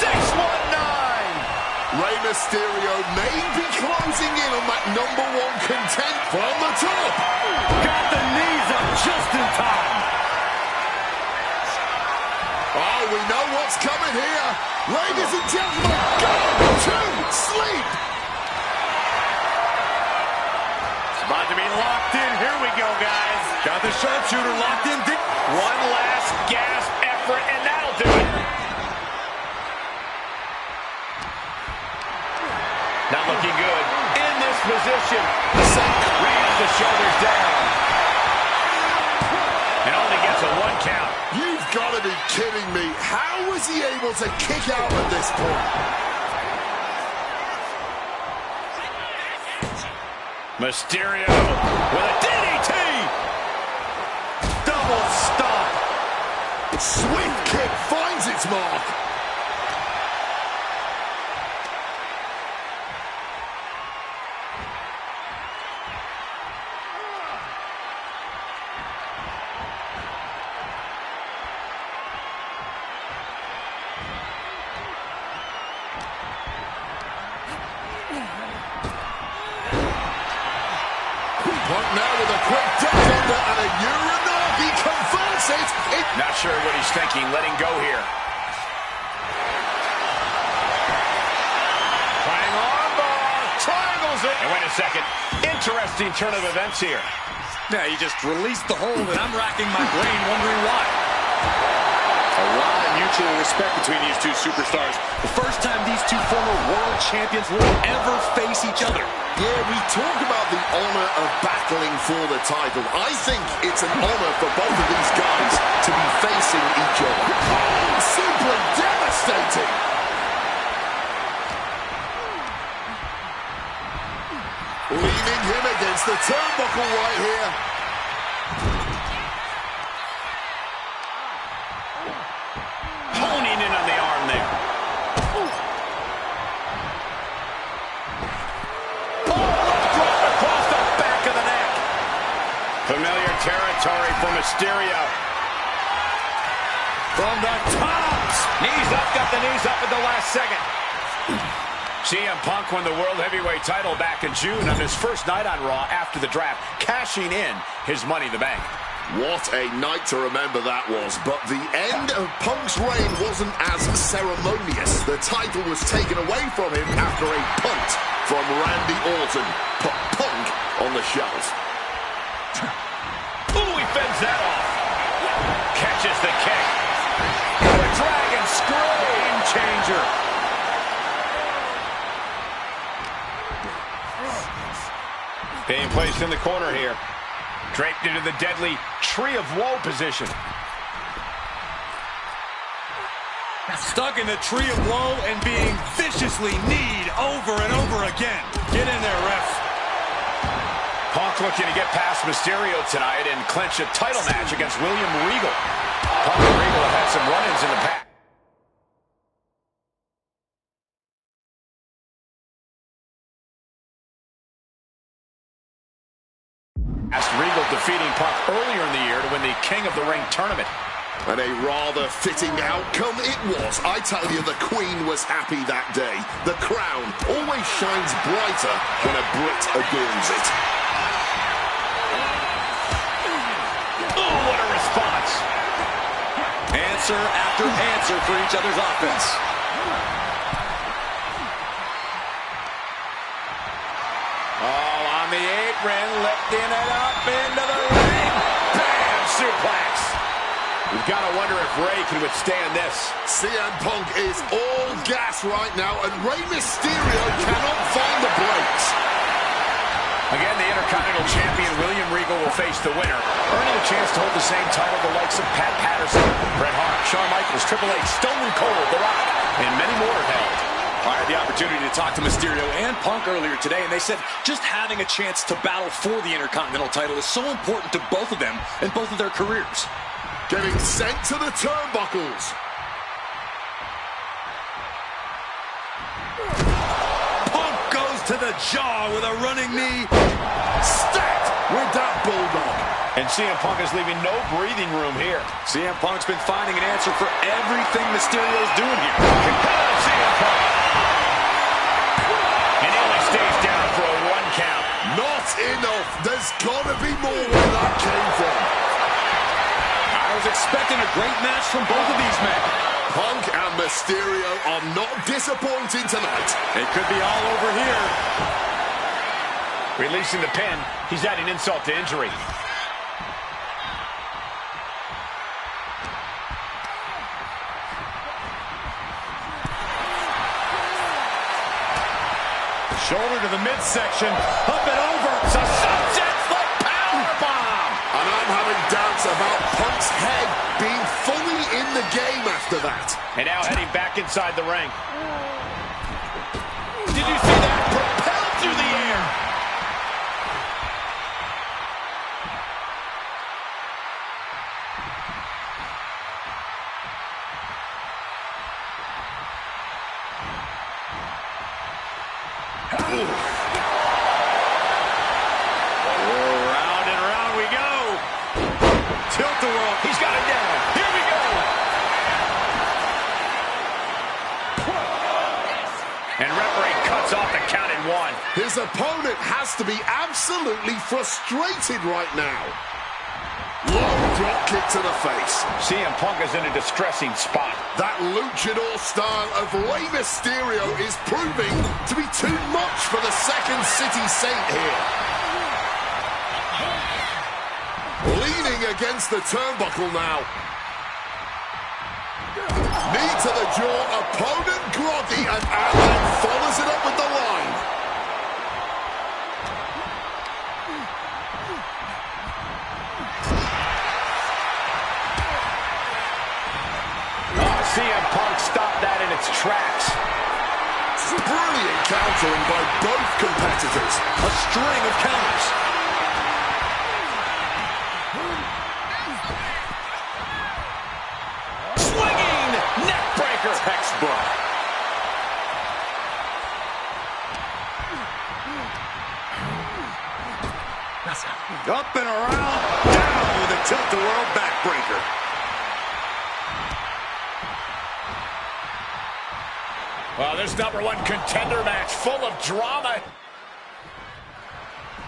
619. Rey Mysterio may be closing in on that #1 content from the top. Got the knees up just in time. Oh, we know what's coming here. Ladies and gentlemen, go to sleep. It's about to be locked in. Here we go, guys. Got the sharpshooter locked in. One last gasp effort, and that'll do it. Not looking good. In this position, raise the shoulders down. And only gets a 1 count. You've got to be kidding me. How was he able to kick out at this point? Mysterio with a DDT. double stomp. Swift kick finds its mark. Punk now with a quick duck under and a Uranagi converts it. Not sure what he's thinking, letting go here. Flying armbar, triangles it. And wait a second, interesting turn of events here. Yeah, he just released the hold, and I'm racking my brain wondering why. A lot of mutual respect between these two superstars. The first time these two former world champions will ever face each other. Yeah, we talk about the honor of battling for the title. I think it's an honor for both of these guys to be facing each other. Oh, simply devastating! Leaving him against the turnbuckle right here. Honing in on the arm there. Familiar territory for Mysterio. From the tops. Knees up, got the knees up at the last second. CM Punk won the World Heavyweight title back in June on his first night on Raw after the draft, cashing in his Money in the Bank. What a night to remember that was, but the end of Punk's reign wasn't as ceremonious. The title was taken away from him after a punt from Randy Orton. Put Punk on the shelf. Ooh, he fends that off. Catches the kick. The Dragon Scream Changer. Being placed in the corner here. Draped into the deadly Tree of Woe position. Stuck in the Tree of Woe and being viciously kneed over and over again. Get in there, ref. Punk looking to get past Mysterio tonight and clinch a title match against William Regal. Punk and Regal have had some run-ins in the past. Regal defeating Punk earlier in the year to win the King of the Ring tournament. And a rather fitting outcome it was. I tell you, the Queen was happy that day. The crown always shines brighter when a Brit adorns it. Oh, what a response. Answer after answer for each other's offense. Oh, on the apron, lifting it up into the ring. Bam! Suplex. We've got to wonder if Rey can withstand this. CM Punk is all gas right now, and Rey Mysterio cannot find the brakes. Again, the Intercontinental Champion William Regal will face the winner, earning a chance to hold the same title the likes of Pat Patterson, Bret Hart, Shawn Michaels, Triple H, Stone Cold, The Rock, and many more have held. I had the opportunity to talk to Mysterio and Punk earlier today, and they said just having a chance to battle for the Intercontinental title is so important to both of them and both of their careers. Getting sent to the turnbuckles. Punk goes to the jaw with a running knee. Stacked with that bulldog. And CM Punk is leaving no breathing room here. CM Punk's been finding an answer for everything Mysterio's doing here. CM Punk. And he only stays down for a 1 count. Not enough. There's got to be more where that came from. I was expecting a great match from both of these men. Punk and Mysterio are not disappointing tonight. It could be all over here. Releasing the pin, he's adding insult to injury. Shoulder to the midsection. Up and over. It's a subject foot powerbomb. And I'm having doubts about Punk's head being fully in the game after that. And now heading back inside the ring. Did you see that? Propelled through the air. Round and round we go. Tilt-a-whirl. He's got it down. Here we go. And referee cuts off the count at 1. His opponent has to be absolutely frustrated right now. Low drop kick to the face. CM Punk is in a distressing spot. That luchador style of Rey Mysterio is proving to be too much for the Second City Saint here. Leaning against the turnbuckle now. Knee to the jaw, opponent groggy, and Alan follows it up with the line. CM Punk stopped that in its tracks. Brilliant countering by both competitors. A string of counters. Swinging neck breaker. Textbook. Up and around. Down with a tilt-a-whirl backbreaker. Well, this #1 contender match full of drama.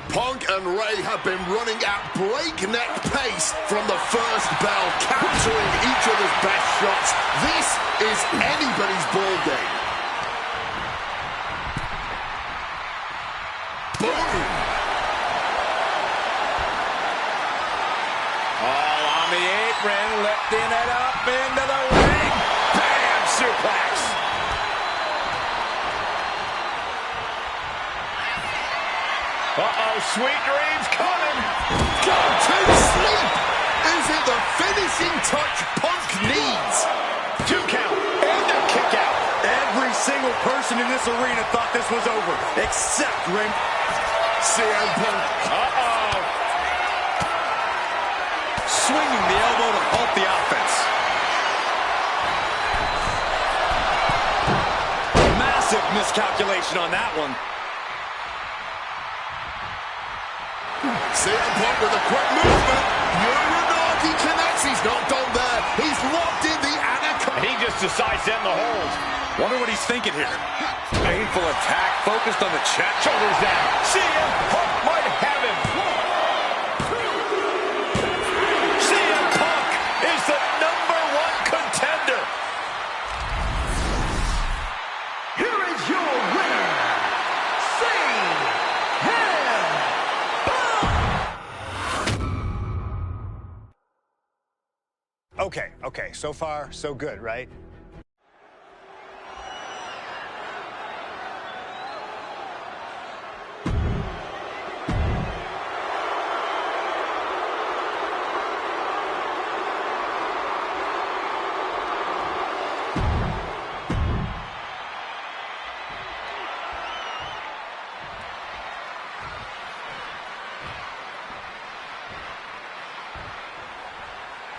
Punk and Rey have been running at breakneck pace from the first bell, countering each other's best shots. This is anybody's ball game. Boom! All on the apron, lifting it up into the ring. Bam! Suplex. Uh-oh, sweet dreams coming. Go to sleep! Is it the finishing touch Punk needs? 2 count and a kick out. Every single person in this arena thought this was over, except Ring. CM Punk. Uh-oh. Swinging the elbow to halt the offense. Massive miscalculation on that one. CM Punk with a quick movement. Uranagi connects. He's not done there. He's locked in the anaconda. He just decides to end the hold. Wonder what he's thinking here. Painful attack, focused on the chest. Shoulders down. CM Punk might have him. CM Punk is the #1 contender. Here is your winner, Okay, so far, so good, right?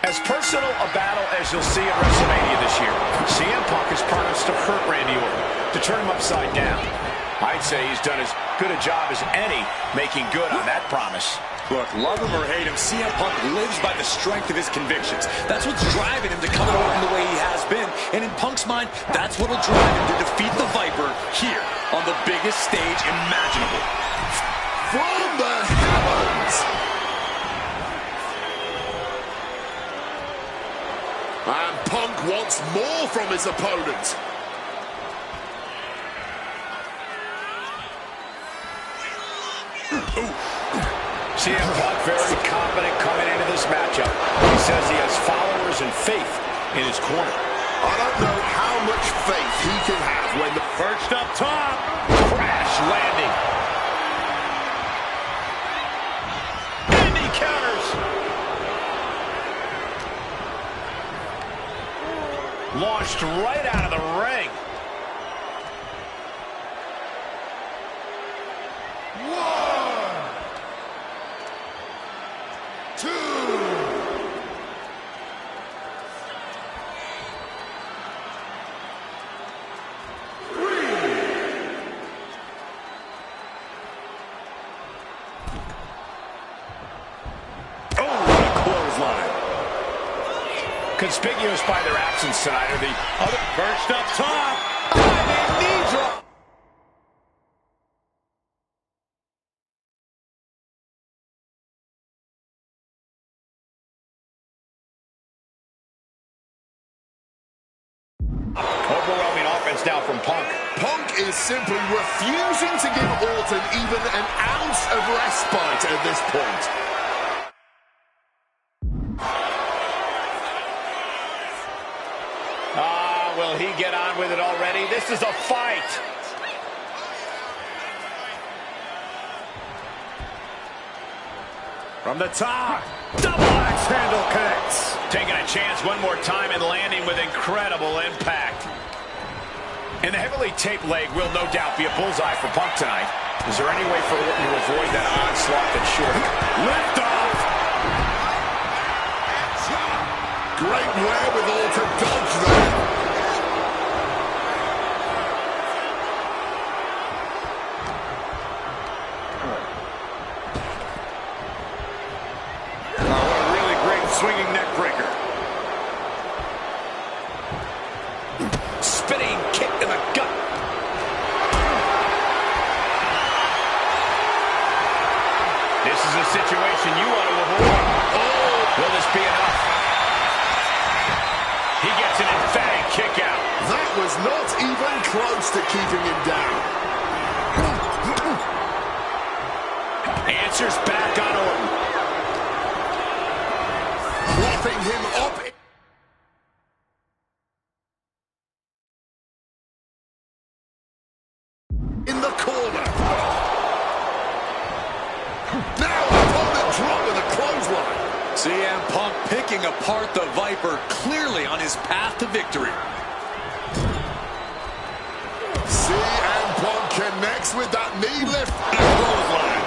As personal a battle as you'll see at WrestleMania this year, CM Punk has promised to hurt Randy Orton, to turn him upside down. I'd say he's done as good a job as any making good on that promise. Look, love him or hate him, CM Punk lives by the strength of his convictions. That's what's driving him to come at Orton the way he has been. And in Punk's mind, that's what'll drive him to defeat the Viper here on the biggest stage imaginable. From the heavens. And Punk wants more from his opponent. CM Punk very confident coming into this matchup. He says he has followers and faith in his corner. I don't know how much faith he can have when the Perched up top. Crash landing. And he counters. Launched right out of the ring. conspicuous by their absence tonight are the other. Perched up top. Diving knee drop. Overwhelming offense now from Punk. Punk is simply refusing to give Orton even an ounce of respite at this point. Will he get on with it already? This is a fight. From the top. Double axe handle connects. Taking a chance one more time and landing with incredible impact. And the heavily taped leg will no doubt be a bullseye for Punk tonight. Is there any way for Orton to avoid that onslaught that's sure? Lift off. Great wherewithal to dodge there. Swinging neck breaker. Spinning kick in the gut. This is a situation you want to avoid. Oh, will this be enough? He gets an emphatic kick out. That was not even close to keeping him down. Answers back on Orton. Propping him up in the corner. Now opponent drop with a clothesline. CM Punk picking apart the Viper, clearly on his path to victory. CM Punk connects with that knee lift and clothesline.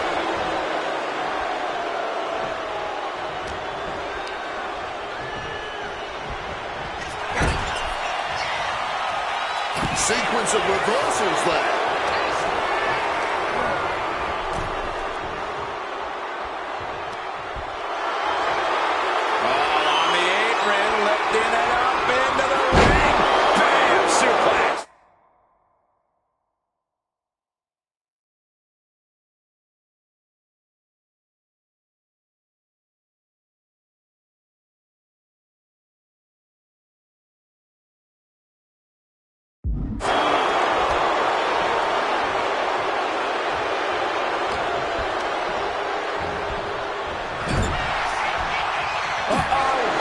Sequence of reversals there. On the apron, lifting it up into the ring. Bam! Suplex.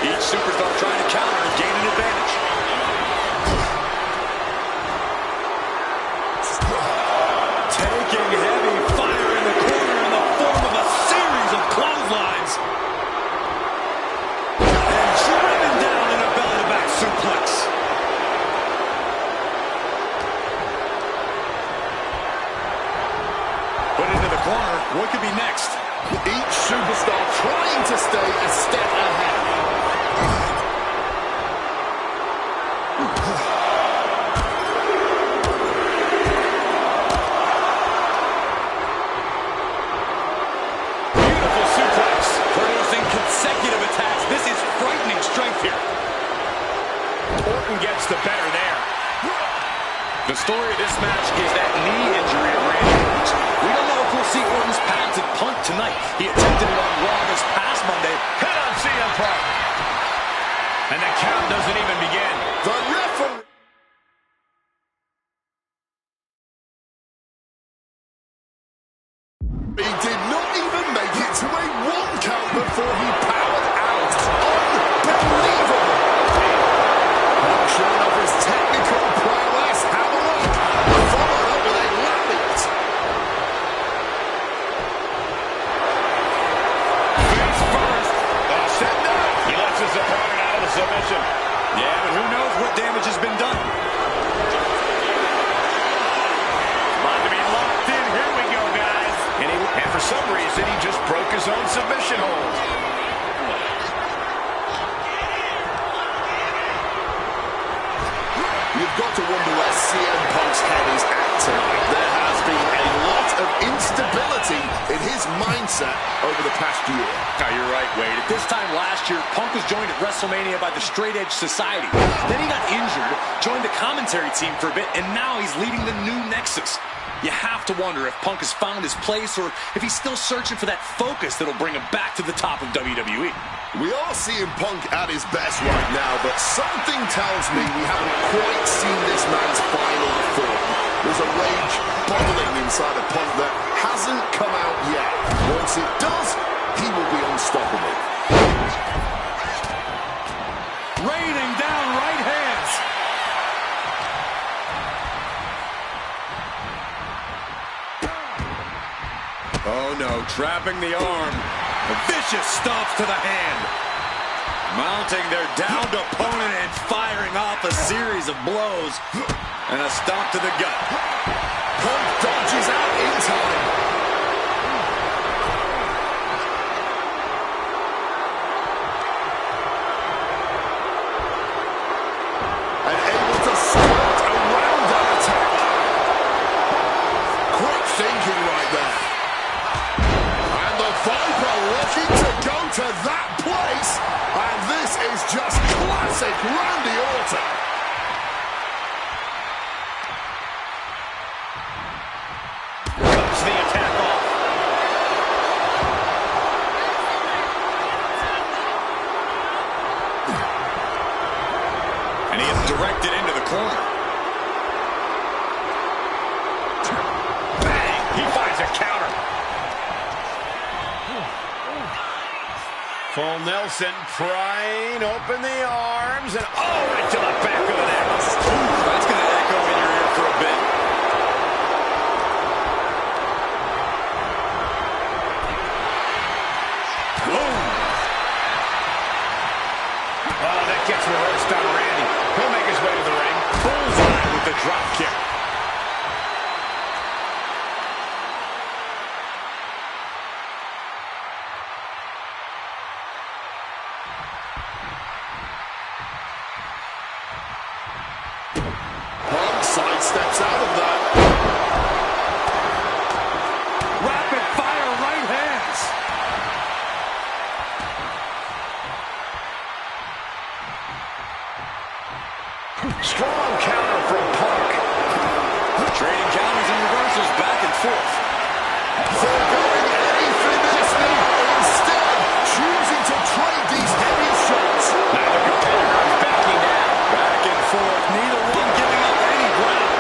Each superstar trying to counter and gain an advantage. Taking heavy fire in the corner in the form of a series of clotheslines. And driven down in a belly-to-back suplex. Put into the corner. What could be next? Each superstar trying to stay a step ahead. Beautiful suplex. Producing consecutive attacks. This is frightening strength here. Orton gets the better there. The story of this match is that knee injury of Randy Orton's. We don't know if we'll see Orton's patented Punk tonight. He attempted it on Raw this past Monday. Hit on CM Punk. And the count doesn't even begin. The referee. He did not even make it to a 1 count before he powered out. Unbelievable. Punk showing off his technical prowess. Have a look. Followed up with a lariat. Face first. Set down. He lets his opponent out of the submission. Yeah, but who knows what damage has been done. About to be locked in. Here we go, guys. And for some reason, he just broke his own submission hold. mindset over the past year. Oh, you're right, Wade. At this time last year, Punk was joined at WrestleMania by the Straight Edge Society. Then he got injured, joined the commentary team for a bit, and now he's leading the new Nexus. You have to wonder if Punk has found his place or if he's still searching for that focus that'll bring him back to the top of WWE. We are seeing Punk at his best right now, but something tells me we haven't quite seen this man's final form. There's a rage bubbling inside of Punk that hasn't come out yet. Once it does, he will be unstoppable. Raining down right hands. Oh no, trapping the arm. A vicious stomp to the hand. Mounting their downed opponent and firing off a series of blows. And a stomp to the gut. Punk dodges out in time. And able to skirt around that attack. Quick thinking right there. And the Viper looking to go to that place. And this is just classic Randy Orton. Cuts the attack off. And he is directed into the corner. Bang! He finds a counter. Full Nelson prying open the arms and right to the back of the neck. That's going to echo in your ear for a bit. Boom! Oh, that gets reversed on Randy. He'll make his way to the ring. Bullseye with the drop kick. Punk sidesteps out of that. Rapid fire right hands. Strong counter from Punk. Trading counters and reversals back and forth. Foregoing any finishing, instead choosing to trade these heavy shots. Neither competitor is backing down. Back and forth, neither one giving up any ground.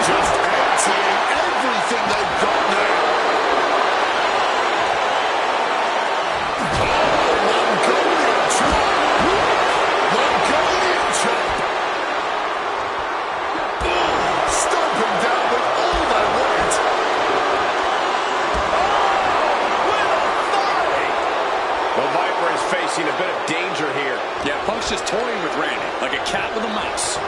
Just emptying everything they've got now. Mongolian chop. Mongolian chop. Stomping down with all their weight. With authority. The Viper is facing a bit of danger here. Yeah, Punk's just toying with Randy, like a cat with a mouse.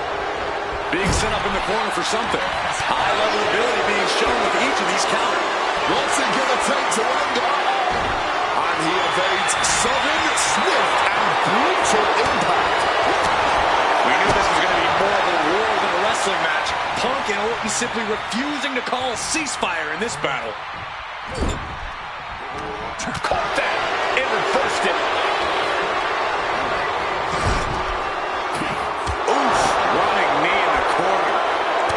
Being set up in the corner for something. High level ability being shown with each of these counters. What's it gonna take to end up? And he evades sudden, swift, and brutal impact. We knew this was going to be more of a war than a wrestling match. Punk and Orton simply refusing to call a ceasefire in this battle. Caught that. It reversed it. Oof. Running knee in the corner.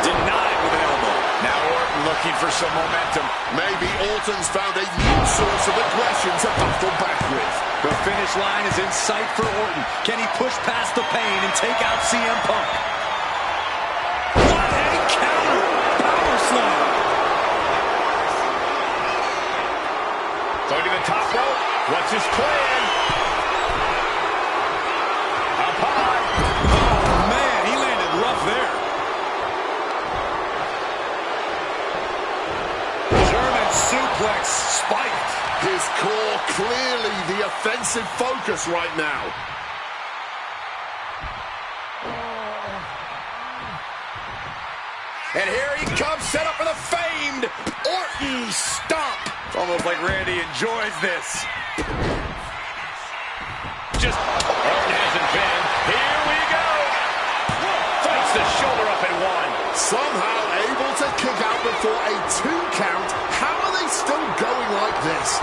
Denied with an elbow. Now Orton looking for some momentum. Maybe Orton's found a new source of aggression to battle back with. The finish line is in sight for Orton. Can he push past the pain and take out CM Punk? What a counter! Power slam! Going to the top rope. What's his plan? Up high. Oh, man, he landed rough there. German suplex spiked. His core clearly the offensive focus right now. And here he comes, set up for the famed Orton stomp. It's almost like Randy enjoys this. Just Orton hasn't been. Here we go. Fights the shoulder up and one. Somehow able to kick out before a 2 count. How are they still going like this?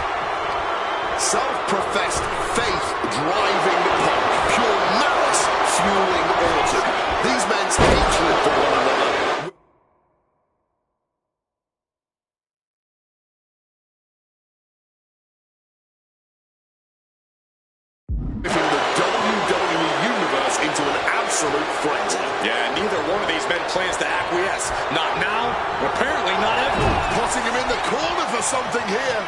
Yeah, neither one of these men plans to acquiesce. Not now, and apparently not ever. Putting him in the corner for something here.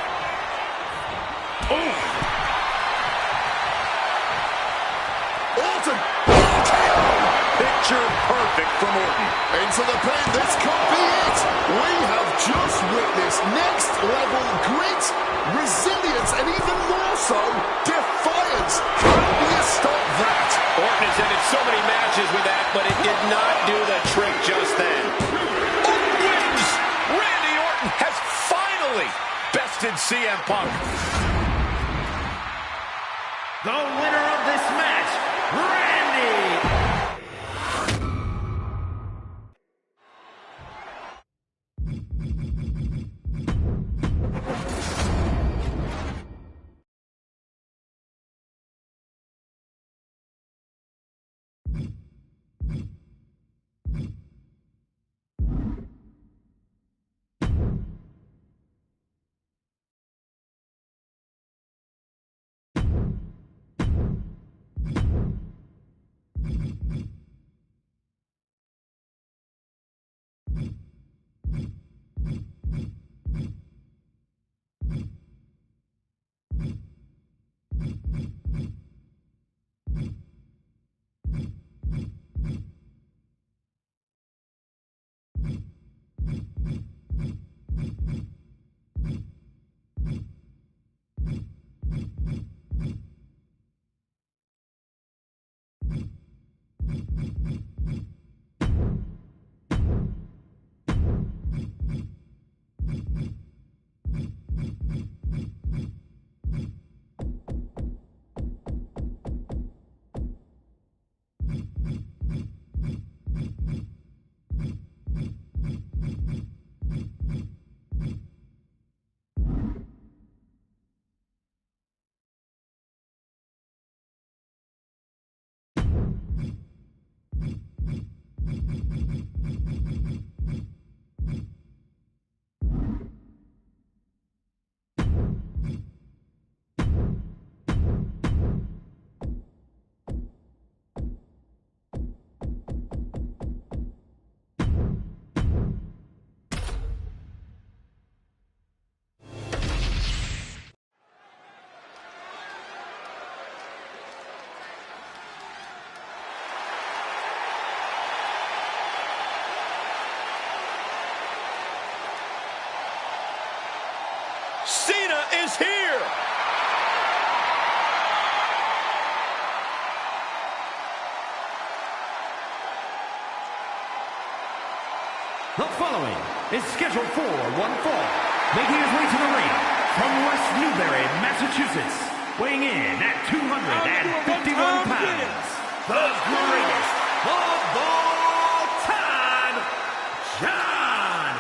Oh. Orton. KO. Picture perfect from Orton. Into the pin. This could be it. We have just witnessed next level grit, resilience, and even more so, defiance. Can we stop that? Orton has ended so many matches with that, but it did not do the trick just then. Orton wins! Randy Orton has finally bested CM Punk. The winner of this match, Randy. Cena is here! The following is scheduled for one fall, making his way to the ring from West Newbury, Massachusetts, weighing in at 251 pounds, the greatest of all time, John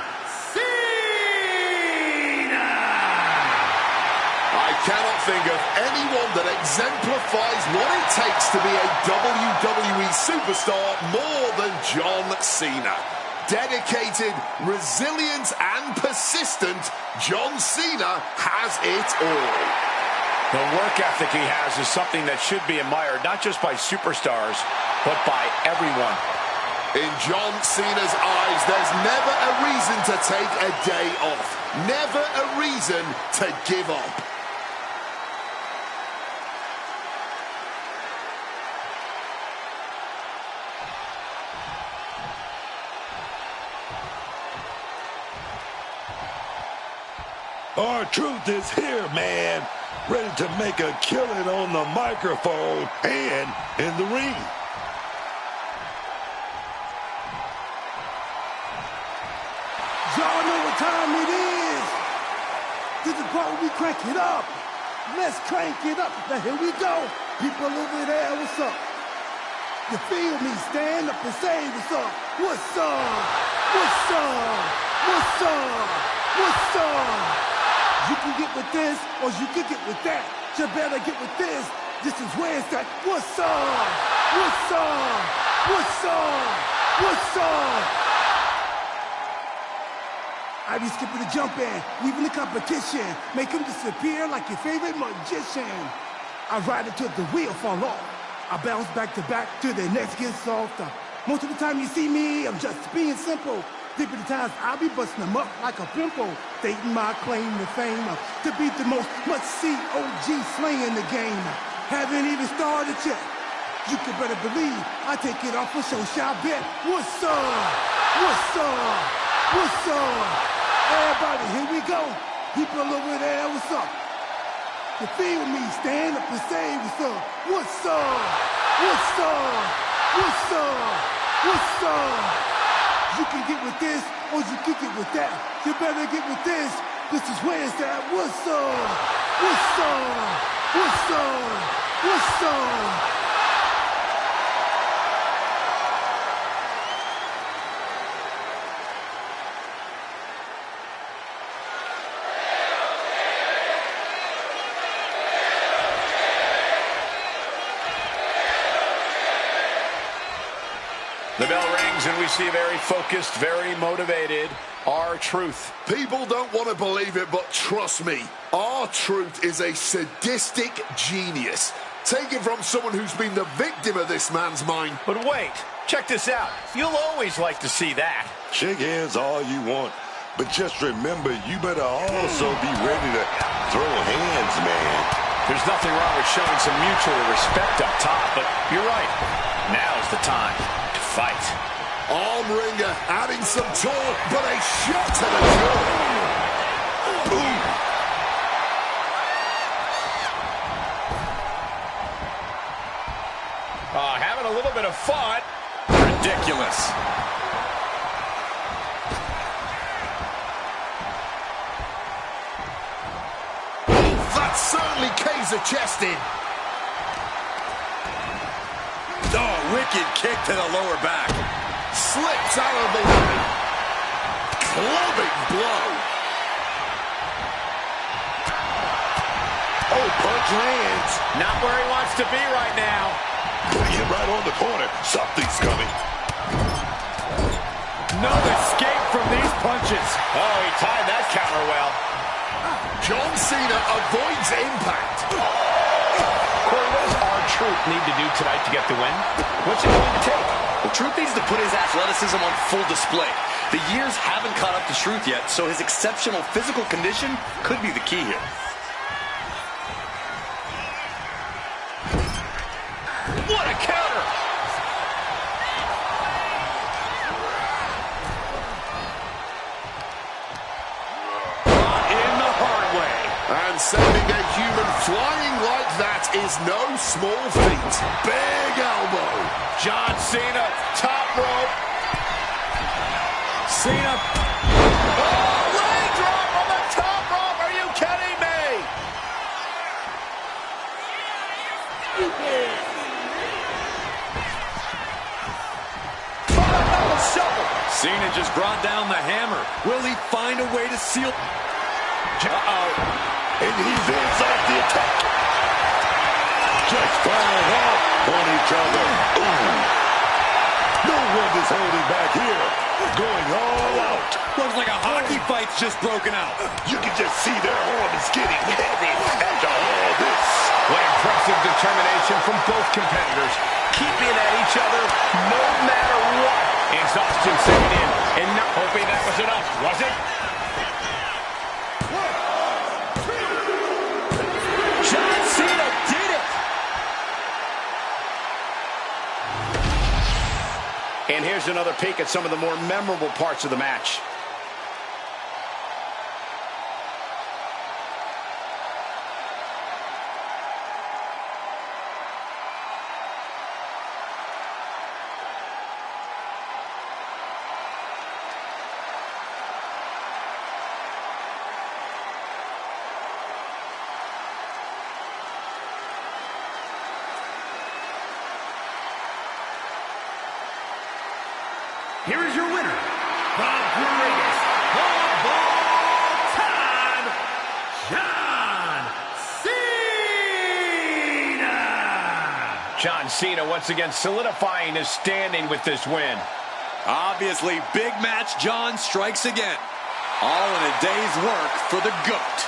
Cena! I cannot think of anyone that exemplifies what it takes to be a WWE superstar more than John Cena. Dedicated, resilient, and persistent, John Cena has it all. The work ethic he has is something that should be admired, not just by superstars, but by everyone. In John Cena's eyes, there's never a reason to take a day off. Never a reason to give up. R-Truth is here, man. Ready to make a killing on the microphone and in the ring. Y'all know what time it is. This is part where we crank it up. Let's crank it up. Now here we go. People over there, what's up? You feel me? Stand up and say what's up. What's up? What's up? What's up? What's up? You can get with this, or you can get with that. You better get with this. This is where it's at. What's up? What's up? What's up? What's up? I be skipping the jump in, leaving the competition. Make him disappear like your favorite magician. I ride until the wheel fall off. I bounce back to back till the next gets softer. Most of the time you see me, I'm just being simple. Deep in the times, I'll be busting them up like a pimple. Stating my claim to fame to be the most must-see OG slaying in the game. Haven't even started yet. You can better believe I take it off for show. Shall bet. What's up? What's up? What's up? Everybody, here we go. People over there, what's up? You feel me? Stand up and say what's up. What's up? What's up? What's up? What's up? You can get with this or you can get with that. You better get with this. This is where it's at. What's up? What's up? What's up? What's up? The bell rings and we see very focused, very motivated R-Truth. People don't want to believe it, but trust me, R-Truth is a sadistic genius. Take it from someone who's been the victim of this man's mind. But wait, check this out. You'll always like to see that. Shake hands all you want, but just remember, you better also be ready to throw hands, man. There's nothing wrong with showing some mutual respect up top, but you're right. Now's the time to fight. Arm wringer adding some torque, but a shot to the jaw. Boom. Having a little bit of fun. Ridiculous. That certainly caves a chest in. Oh, wicked kick to the lower back. Slips out of the way. Clubbing blow. Oh, punch lands. Not where he wants to be right now. Putting him right on the corner. Something's coming. No escape from these punches. Oh, he timed that counter well. John Cena avoids impact. Corey, what does R-Truth need to do tonight to get the win? What's it going to take? Well, Truth needs to put his athleticism on full display. The years haven't caught up to Truth yet, so his exceptional physical condition could be the key here. What a counter! In the hard way. And sending a human flying like that is no small feat. Big elbow. John Cena, top rope. Cena. Oh, leg drop on the top rope. Are you kidding me? Cena just brought down the hammer. Will he find a way to seal? Uh-oh. And he ends off the attack. Just firing off on each other. Ooh. No one is holding back here. Going all out. Looks like a hockey fight's just broken out. You can just see their arms getting heavy after all this. What impressive determination from both competitors. Keeping at each other no matter what. Exhaustion setting in. And not hoping that was enough, was it? John Cena did it! And here's another peek at some of the more memorable parts of the match. Here is your winner, the greatest of all time, John Cena! John Cena once again solidifying his standing with this win. Obviously, big match John strikes again. All in a day's work for the GOAT.